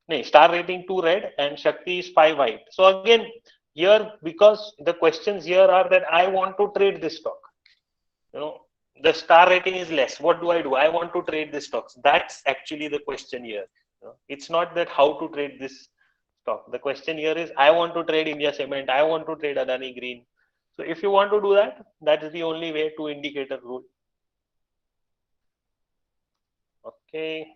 no, star rating 2 red and Shakti is 5 white. So again, here because the questions here are that I want to trade this stock. You know, the star rating is less. What do? I want to trade this stocks. That's actually the question here. It's not that how to trade this stock. The question here is I want to trade India Cement. I want to trade Adani Green. So if you want to do that, that is the only way to indicator rule. Okay.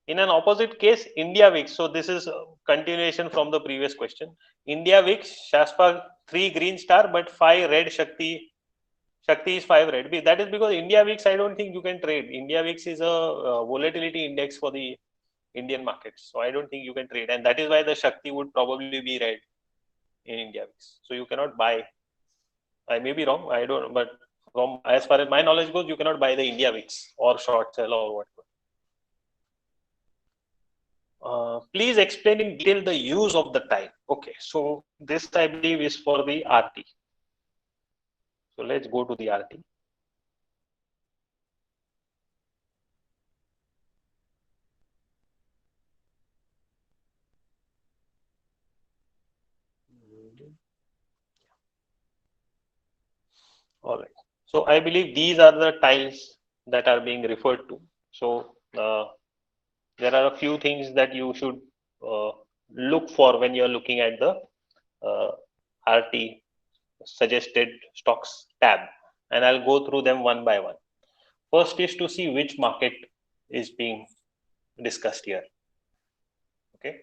In an opposite case, India VIX. So this is a continuation from the previous question. India VIX, Shaspa 3 green star, but 5 red Shakti. Shakti is 5 red. That is because India VIX, I don't think you can trade. India VIX is a volatility index for the Indian markets. So I don't think you can trade. And that is why the Shakti would probably be red in India VIX. So you cannot buy. I may be wrong. I don't, but from as far as my knowledge goes, you cannot buy the India VIX or short sell or whatever. Please explain in detail the use of the time. Okay, so this I believe is for the RT. So let's go to the RT. All right. So I believe these are the tiles that are being referred to. So there are a few things that you should uh, look for when you're looking at the uh, RT suggested stocks tab, and I'll go through them one by one. First is to see which market is being discussed here. Okay,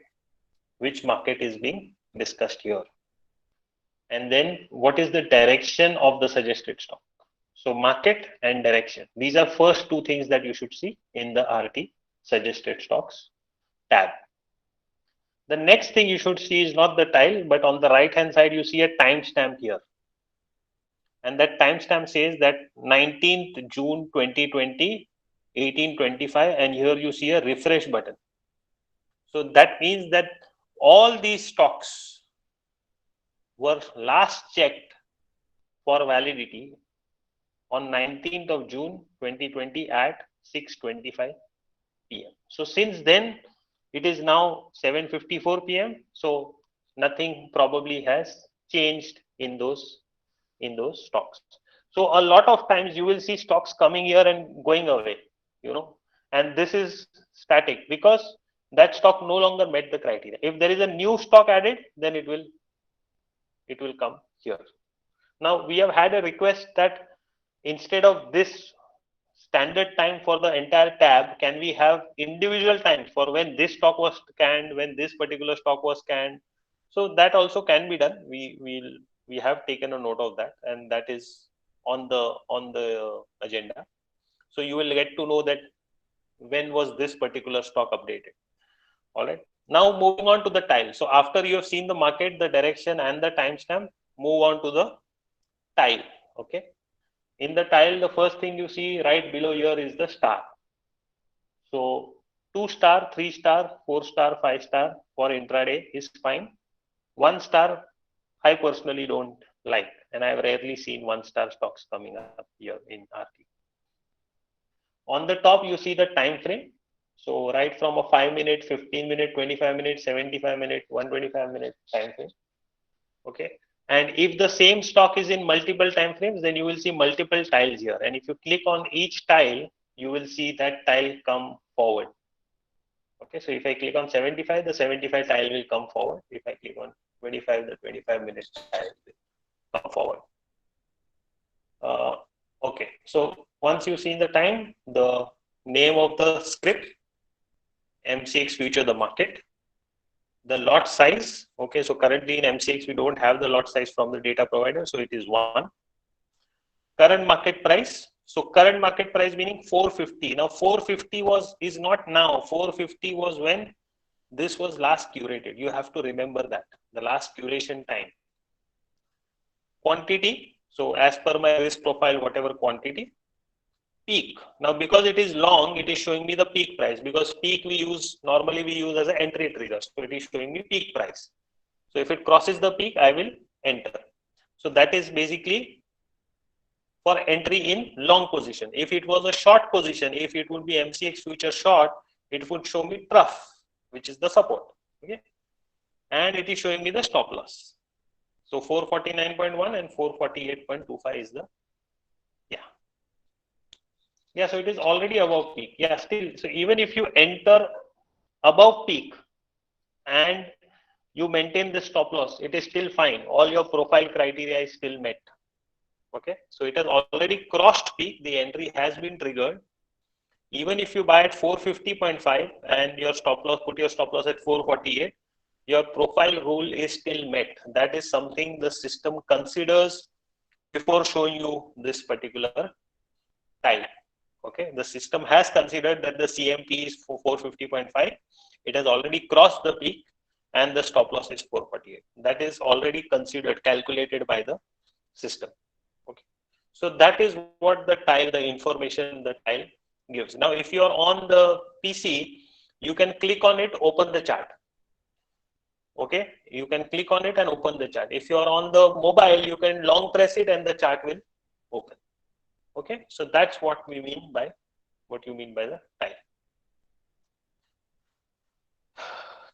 which market is being discussed here, and then what is the direction of the suggested stock. So market and direction, these are first two things that you should see in the RT suggested stocks tab. The next thing you should see is not the tile, but on the right hand side you see a timestamp here, and that timestamp says that 19th June 2020 18:25, and here you see a refresh button. So that means that all these stocks were last checked for validity on 19th of June 2020 at 6:25 p.m. So since then it is now 7:54 p.m. So nothing probably has changed in those stocks. So a lot of times you will see stocks coming here and going away, and this is static because that stock no longer met the criteria. If there is a new stock added, then it will come here. Now we have had a request that instead of this standard time for the entire tab, can we have individual times for when this stock was scanned, when this particular stock was scanned? So that also can be done. We have taken a note of that, and that is on the agenda. So you will get to know that when was this particular stock updated. All right. Now moving on to the tile. So after you have seen the market, the direction, and the timestamp, move on to the tile. Okay. In the tile, the first thing you see right below here is the star. So 2-star, 3-star, 4-star, 5-star for intraday is fine. 1-star, I personally don't like, and I've rarely seen 1-star stocks coming up here in RT. On the top, you see the time frame. So right from a 5-minute, 15-minute, 25-minute, 75-minute, 125-minute time frame. Okay. And if the same stock is in multiple time frames, then you will see multiple tiles here. And if you click on each tile, you will see that tile come forward. Okay, so if I click on 75, the 75 tile will come forward. If I click on 25, the 25-minute tile will come forward. Okay, so once you've seen the time, the name of the script, MCX future the market, the lot size. Okay, so currently in MCX we don't have the lot size from the data provider, so it is 1. Current market price. So current market price meaning 450. Now 450 is not now. 450 was when this was last curated. You have to remember that the last curation time. Quantity. So as per my risk profile, whatever quantity. Peak. Now because it is long, it is showing me the peak price, because peak normally we use as an entry trigger. So it is showing me peak price. So if it crosses the peak, I will enter. So that is basically for entry in long position. If it was a short position, if it would be MCX future short, it would show me trough, which is the support. Okay, and it is showing me the stop loss. So 449.1 and 448.25 is the so it is already above peak. Yeah, still. So even if you enter above peak and you maintain the stop loss, it is still fine. All your profile criteria is still met. Okay, so it has already crossed peak. The entry has been triggered. Even if you buy at 450.5 and your stop loss, put your stop loss at 448, your profile rule is still met. That is something the system considers before showing you this particular tile. Okay, the system has considered that the CMP is 450.5. It has already crossed the peak and the stop loss is 448. That is already considered, calculated by the system. Okay, so that is what the tile, the information the tile gives. Now, if you are on the PC, you can click on it, open the chart. Okay, you can click on it and open the chart. If you are on the mobile, you can long press it and the chart will open. Okay, so that's what we mean by the tile.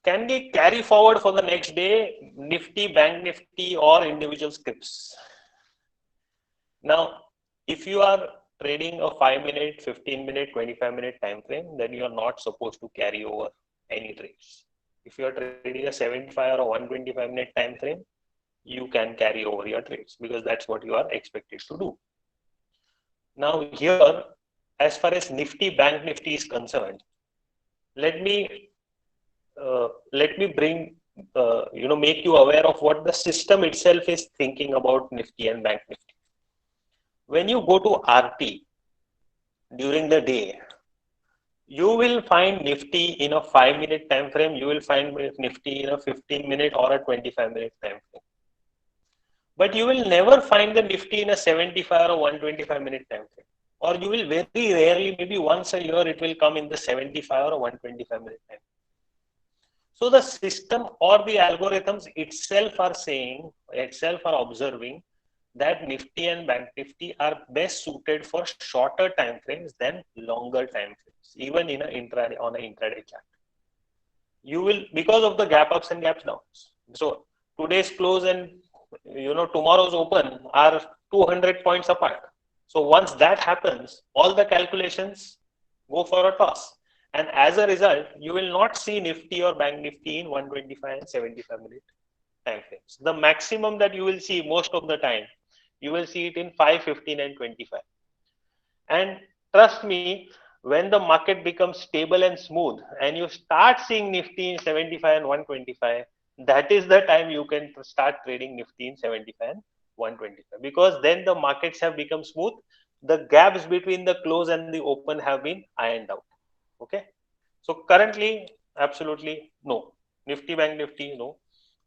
Can we carry forward for the next day Nifty, Bank Nifty, or individual scripts? Now, if you are trading a 5-minute, 15-minute, 25-minute time frame, then you are not supposed to carry over any trades. If you are trading a 75 or a 125-minute time frame, you can carry over your trades because that's what you are expected to do. Now here, as far as Nifty, Bank Nifty is concerned, let me bring, make you aware of what the system itself is thinking about Nifty and Bank Nifty. When you go to RT during the day, you will find Nifty in a 5-minute time frame, you will find Nifty in a 15-minute or a 25-minute time frame. But you will never find the Nifty in a 75 or 125-minute time frame. Or you will very rarely, maybe once a year, it will come in the 75 or 125-minute time. So the system or the algorithms itself are observing that Nifty and Bank Nifty are best suited for shorter time frames than longer time frames, even in on an intraday chart. You will, because of the gap ups and gaps downs. So today's close and tomorrow's open are 200 points apart. So once that happens, all the calculations go for a toss. And as a result, you will not see Nifty or Bank Nifty in 125 and 75-minute time frames. The maximum that you will see most of the time, you will see it in 5, 15 and 25. And trust me, when the market becomes stable and smooth and you start seeing Nifty in 75 and 125, that is the time you can start trading Nifty in 75 and 125, because then the markets have become smooth. The gaps between the close and the open have been ironed out. Okay, so currently absolutely no. Nifty, Bank Nifty, no.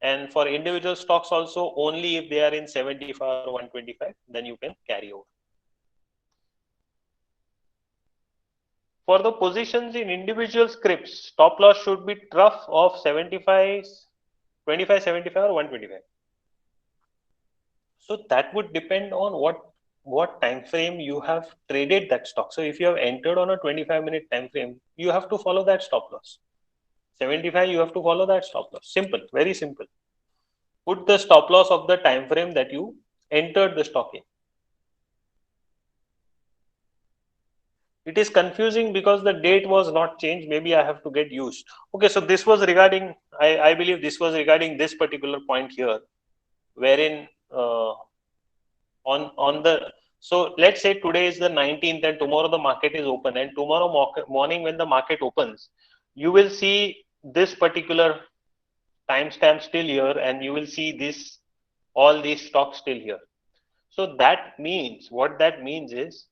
And for individual stocks also, only if they are in 75 or 125, then you can carry over. For the positions in individual scripts, stop loss should be trough of 75, 25, 75 or 125. So that would depend on what time frame you have traded that stock. So if you have entered on a 25-minute time frame, you have to follow that stop loss. 75, you have to follow that stop loss. Simple, very simple. Put the stop loss of the time frame that you entered the stock in. It is confusing because the date was not changed. Maybe I have to get used. Okay, so this was regarding, I believe this was regarding this particular point here, wherein on the, so let's say today is the 19th and tomorrow the market is open, and tomorrow morning when the market opens, you will see this particular timestamp still here, and you will see this, all these stocks still here. So that means, what that means is,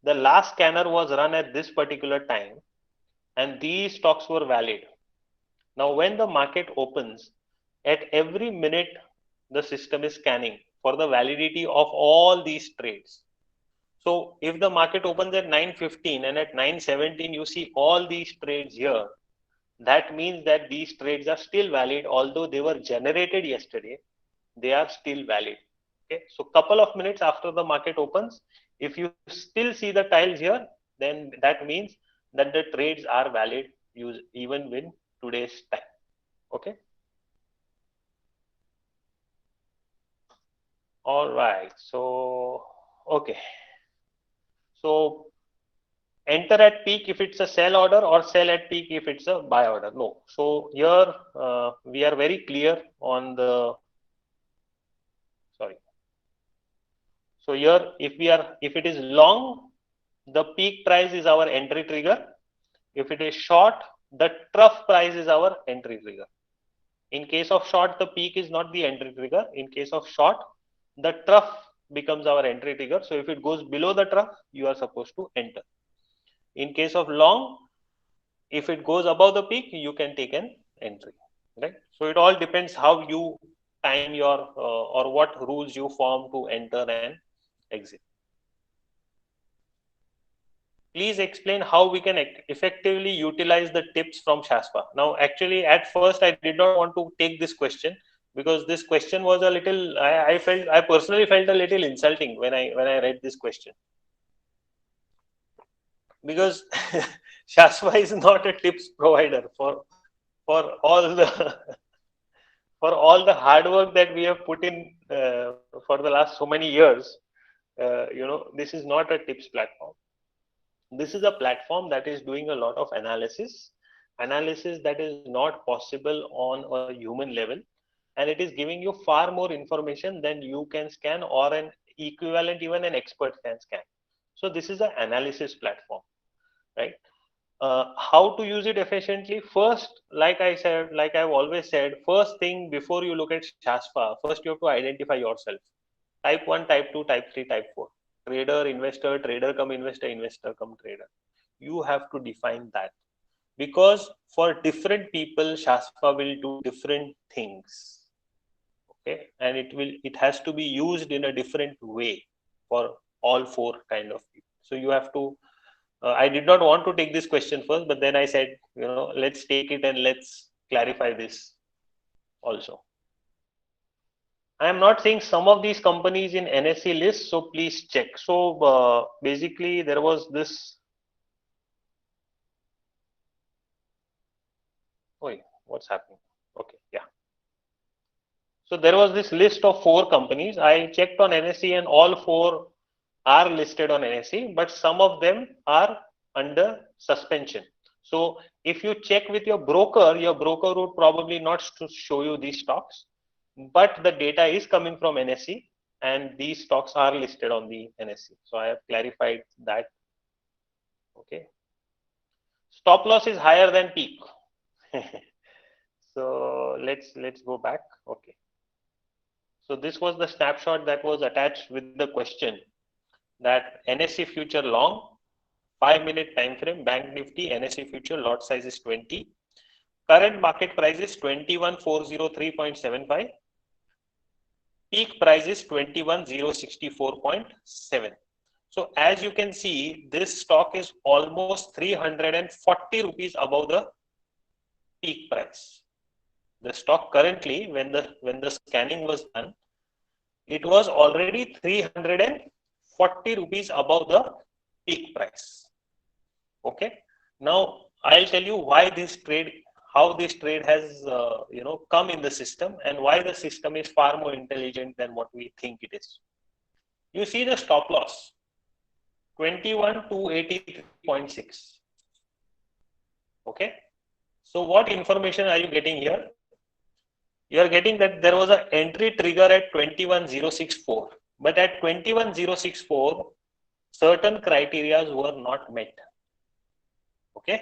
the last scanner was run at this particular time and these stocks were valid. Now when the market opens, at every minute the system is scanning for the validity of all these trades. So if the market opens at 9:15 and at 9:17 you see all these trades here, that means that these trades are still valid, although they were generated yesterday, they are still valid. Okay, so couple of minutes after the market opens, if you still see the tiles here, then that means that the trades are valid even with today's time. Okay, all right. So okay, so enter at peak if it's a sell order, or sell at peak if it's a buy order. No, so here we are very clear on the, sorry, so here if it is long, the peak price is our entry trigger. If it is short, the trough price is our entry trigger. In case of short, the peak is not the entry trigger. In case of short, the trough becomes our entry trigger. So if it goes below the trough, you are supposed to enter. In case of long, if it goes above the peak, you can take an entry, right? So it all depends how you time your or what rules you form to enter and exit. Please explain how we can effectively utilize the tips from Shazpha. Now, actually, at first, I did not want to take this question because this question was a little. I personally felt a little insulting when I read this question, because Shazpha is not a tips provider for all the for all the hard work that we have put in for the last so many years. This is not a tips platform. This is a platform that is doing a lot of analysis that is not possible on a human level, and it is giving you far more information than you can scan, or an equivalent even an expert can scan. So this is an analysis platform, right? How to use it efficiently? First, like I said, like I've always said, first thing before you look at Shazpha, first you have to identify yourself. Type 1, type 2, type 3, type 4. Trader, investor, trader come investor, investor come trader. You have to define that, because for different people, Shazpha will do different things. Okay, and it has to be used in a different way for all four kind of people. So you have to. I did not want to take this question first, but then I said, let's take it and let's clarify this also. I am not seeing some of these companies in NSE list, so please check. So basically, there was this. Oh, what's happening? Okay, yeah. So there was this list of 4 companies. I checked on NSE, and all 4 are listed on NSE, but some of them are under suspension. So if you check with your broker would probably not show you these stocks, but the data is coming from NSE, and these stocks are listed on the NSE. So I have clarified that. Okay. Stop loss is higher than peak. So let's go back. Okay. So this was the snapshot that was attached with the question, that NSE future long, 5-minute time frame, Bank Nifty, NSE future lot size is 20. Current market price is 21,403.75. Peak price is 21,064.7. So as you can see, this stock is almost 340 rupees above the peak price. The stock currently, when the scanning was done, it was already 340 rupees above the peak price. Okay. Now I'll tell you why this trade, how this trade has come in the system, and why the system is far more intelligent than what we think it is. You see the stop loss, 21,283.6. Okay. So what information are you getting here? You are getting that there was an entry trigger at 21,064. But at 21,064, certain criteria were not met. Okay.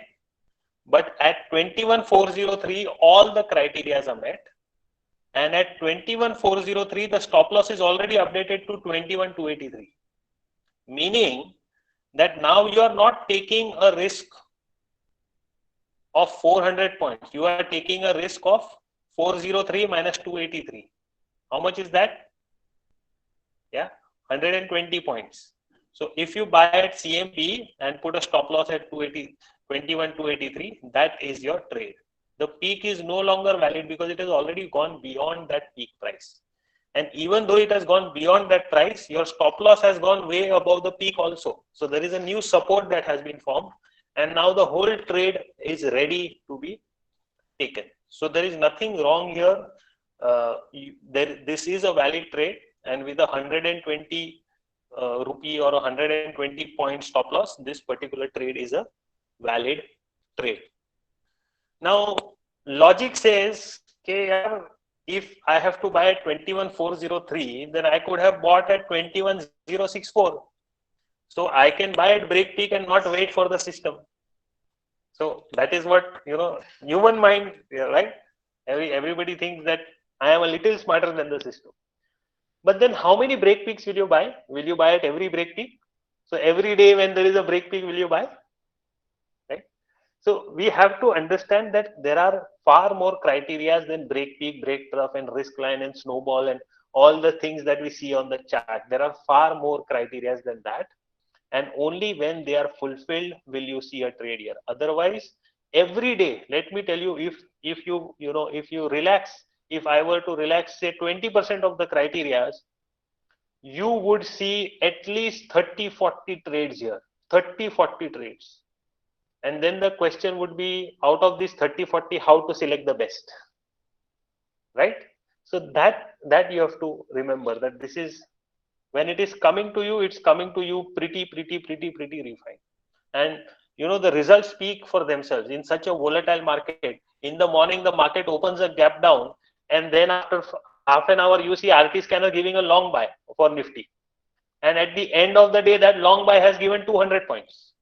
But at 21,403, all the criteria are met. And at 21,403, the stop loss is already updated to 21,283. Meaning that now you are not taking a risk of 400 points. You are taking a risk of 403 minus 283. How much is that? Yeah, 120 points. So if you buy at CMP and put a stop loss at 21,283, that is your trade. The peak is no longer valid because it has already gone beyond that peak price. And even though it has gone beyond that price, your stop loss has gone way above the peak also. So there is a new support that has been formed. And now the whole trade is ready to be taken. So there is nothing wrong here. This is a valid trade, and with a 120 rupee or 120 point stop loss, this particular trade is a valid trade. Now, logic says, okay, if I have to buy at 21,403, then I could have bought at 21,064. So I can buy at break peak and not wait for the system. So that is what, human mind, right? Everybody thinks that I am a little smarter than the system. But then how many break peaks will you buy? Will you buy at every break peak? So every day when there is a break peak, will you buy? Right? So we have to understand that there are far more criteria than break peak, break trough, and risk line and snowball and all the things that we see on the chart. There are far more criteria than that. And only when they are fulfilled will you see a trade here. Otherwise, every day, let me tell you, if you relax, if I were to relax, say 20% of the criteria, you would see at least 30-40 trades here, 30-40 trades. And then the question would be, out of these 30-40, how to select the best, right? So that you have to remember, that this is, when it is coming to you, it's coming to you pretty refined. And the results speak for themselves. In such a volatile market, in the morning the market opens a gap down, and then after half an hour you see RT scanner giving a long buy for Nifty, and at the end of the day that long buy has given 200 points.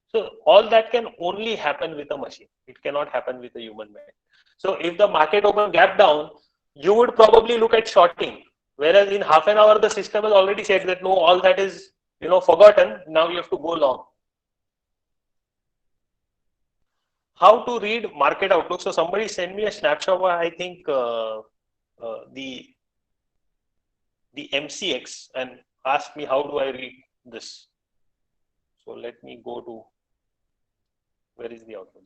So all that can only happen with a machine. It cannot happen with a human mind. So if the market open gap down, you would probably look at shorting, whereas in half an hour the system has already said that no, all that is forgotten. Now you have to go long. How to read market outlook? So somebody sent me a snapshot of, I think, the MCX, and asked me how do I read this. So let me go to, where is the outlook?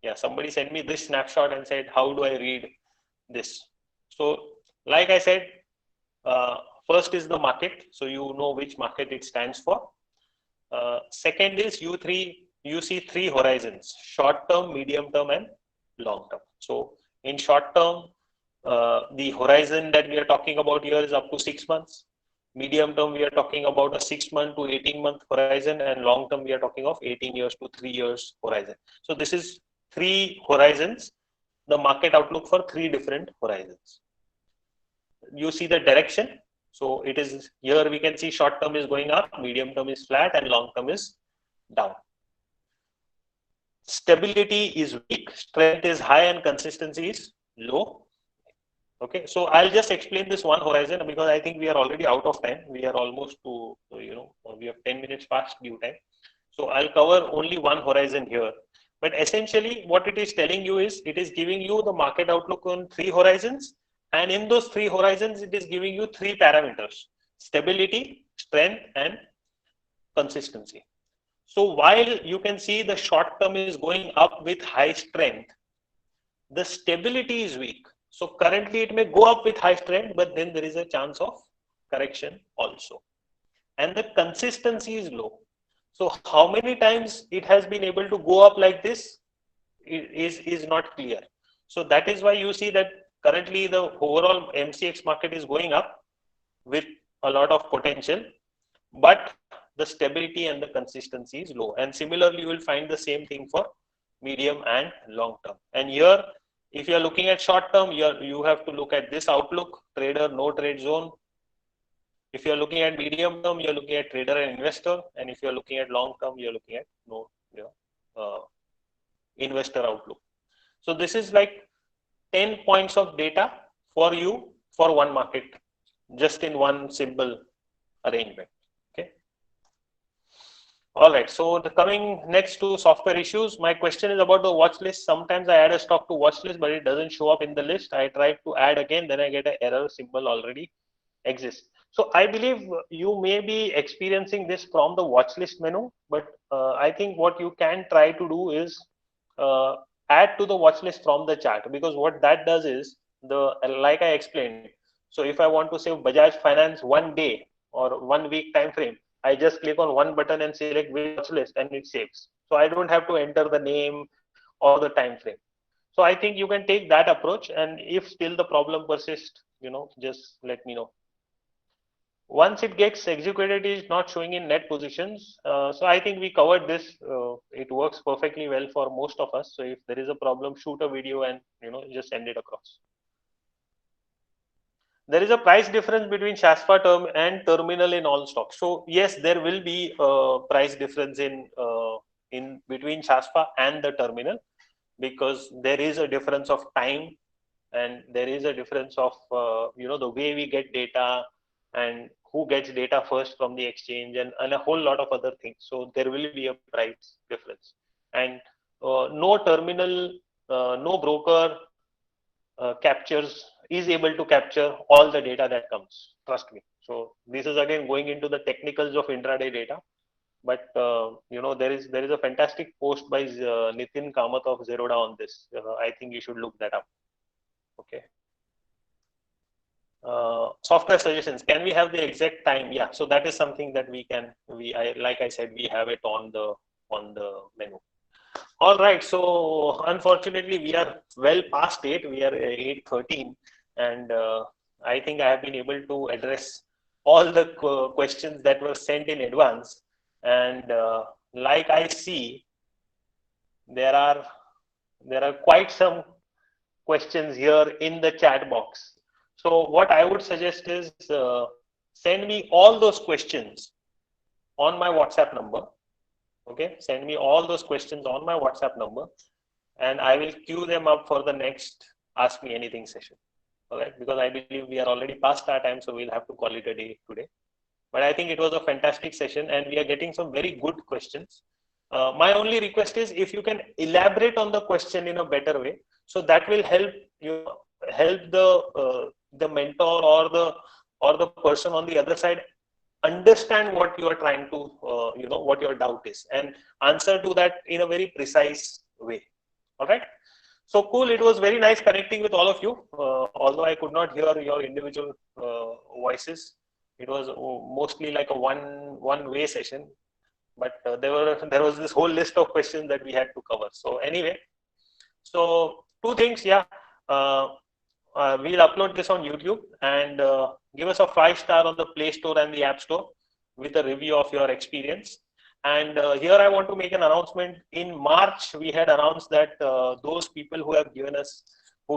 Yeah, somebody sent me this snapshot and said, how do I read this? So like I said, first is the market, so you know which market it stands for. Second is you see three horizons: short term, medium term, and long term. So in short term, the horizon that we are talking about here is up to 6 months. Medium term, we are talking about a 6-month to 18-month horizon, and long term, we are talking of 18 years to 3 years horizon. So this is three horizons, the market outlook for three different horizons. You see the direction. So it is here, we can see short term is going up, medium term is flat, and long term is down. Stability is weak, strength is high, and consistency is low. Okay, so I'll just explain this one horizon because I think we are already out of time. We are almost to, we have 10 minutes past due time. So I'll cover only one horizon here. But essentially what it is telling you is, it is giving you the market outlook on three horizons. And in those three horizons, it is giving you three parameters: stability, strength, and consistency. So while you can see the short term is going up with high strength, the stability is weak. So currently it may go up with high strength, but then there is a chance of correction also. And the consistency is low. So how many times it has been able to go up like this is not clear. So that is why you see that currently the overall MCX market is going up with a lot of potential, but the stability and the consistency is low. And similarly, you will find the same thing for medium and long term. And here, if you are looking at short term, you have to look at this outlook: trader, no trade zone, If you're looking at medium term, you're looking at trader and investor, and if you're looking at long term, you're looking at investor outlook. So this is like 10 points of data for you for one market, just in one simple arrangement. Okay. All right. So the coming next to software issues, my question is about the watch list. Sometimes I add a stock to watch list, but it doesn't show up in the list. I try to add again, then I get an error symbol already exists. So I believe you may be experiencing this from the watch list menu, but I think what you can try to do is uh, add to the watch list from the chart, because what that does is like I explained. So if I want to save Bajaj Finance one day or 1 week time frame, I just click on one button and select which watch list and it saves. So I don't have to enter the name or the time frame. So I think you can take that approach, and if still the problem persists, just let me know. Once it gets executed, it is not showing in net positions. So I think we covered this. It works perfectly well for most of us. So if there is a problem, shoot a video and just send it across. There is a price difference between Shazpha term and terminal in all stocks. So yes, there will be a price difference in between Shazpha and the terminal, because there is a difference of time, and there is a difference of the way we get data, and who gets data first from the exchange, and a whole lot of other things. So there will be a price difference, and no terminal, no broker captures is able to capture all the data that comes. Trust me. So this is again going into the technicals of intraday data, but there is a fantastic post by Nitin Kamath of Zerodha on this. I think you should look that up. Okay. Software suggestions. Can we have the exact time? Yeah. So that is something that we can. Like I said, we have it on the menu. All right. So unfortunately, we are well past 8. We are 8:13, and I think I have been able to address all the questions that were sent in advance. And like I see, there are quite some questions here in the chat box. So what I would suggest is send me all those questions on my WhatsApp number. Okay, send me all those questions on my WhatsApp number, and I will queue them up for the next Ask Me Anything session. All right, because I believe we are already past our time, so we'll have to call it a day today. But I think it was a fantastic session, and we are getting some very good questions. My only request is if you can elaborate on the question in a better way, so that will help help the mentor or the person on the other side understand what you are trying to what your doubt is, and answer to that in a very precise way. All right. So cool. It was very nice connecting with all of you. Although I could not hear your individual voices, it was mostly like a one way session. But there was this whole list of questions that we had to cover. So anyway, so two things. Yeah, we'll upload this on YouTube, and give us a 5-star on the Play Store and the App Store with a review of your experience. And here I want to make an announcement. In March, we had announced that those people who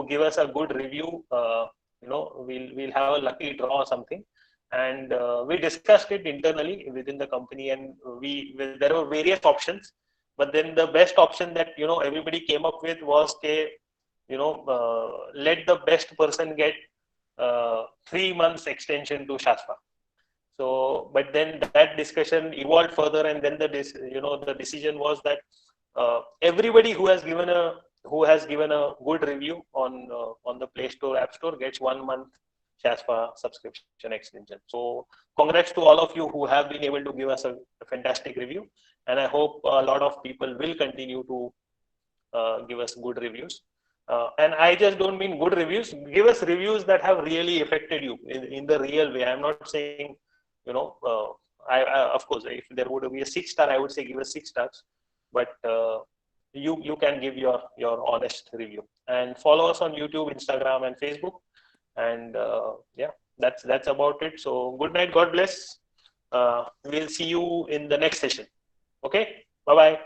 give us a good review, we'll have a lucky draw or something. And we discussed it internally within the company, and there were various options. But then the best option that everybody came up with was, let the best person get 3 months extension to Shazpha. So, but then that discussion evolved further, and then the decision was that everybody who has given a good review on the Play Store, App Store gets 1 month Shazpha subscription extension. So, congrats to all of you who have been able to give us a fantastic review, and I hope a lot of people will continue to give us good reviews. And I just don't mean good reviews. Give us reviews that have really affected you in the real way. I'm not saying, I of course, if there would be a 6-star, I would say give us 6 stars. But you can give your honest review, and follow us on YouTube, Instagram, and Facebook. And yeah, that's about it. So good night. God bless. We'll see you in the next session. Okay. Bye bye.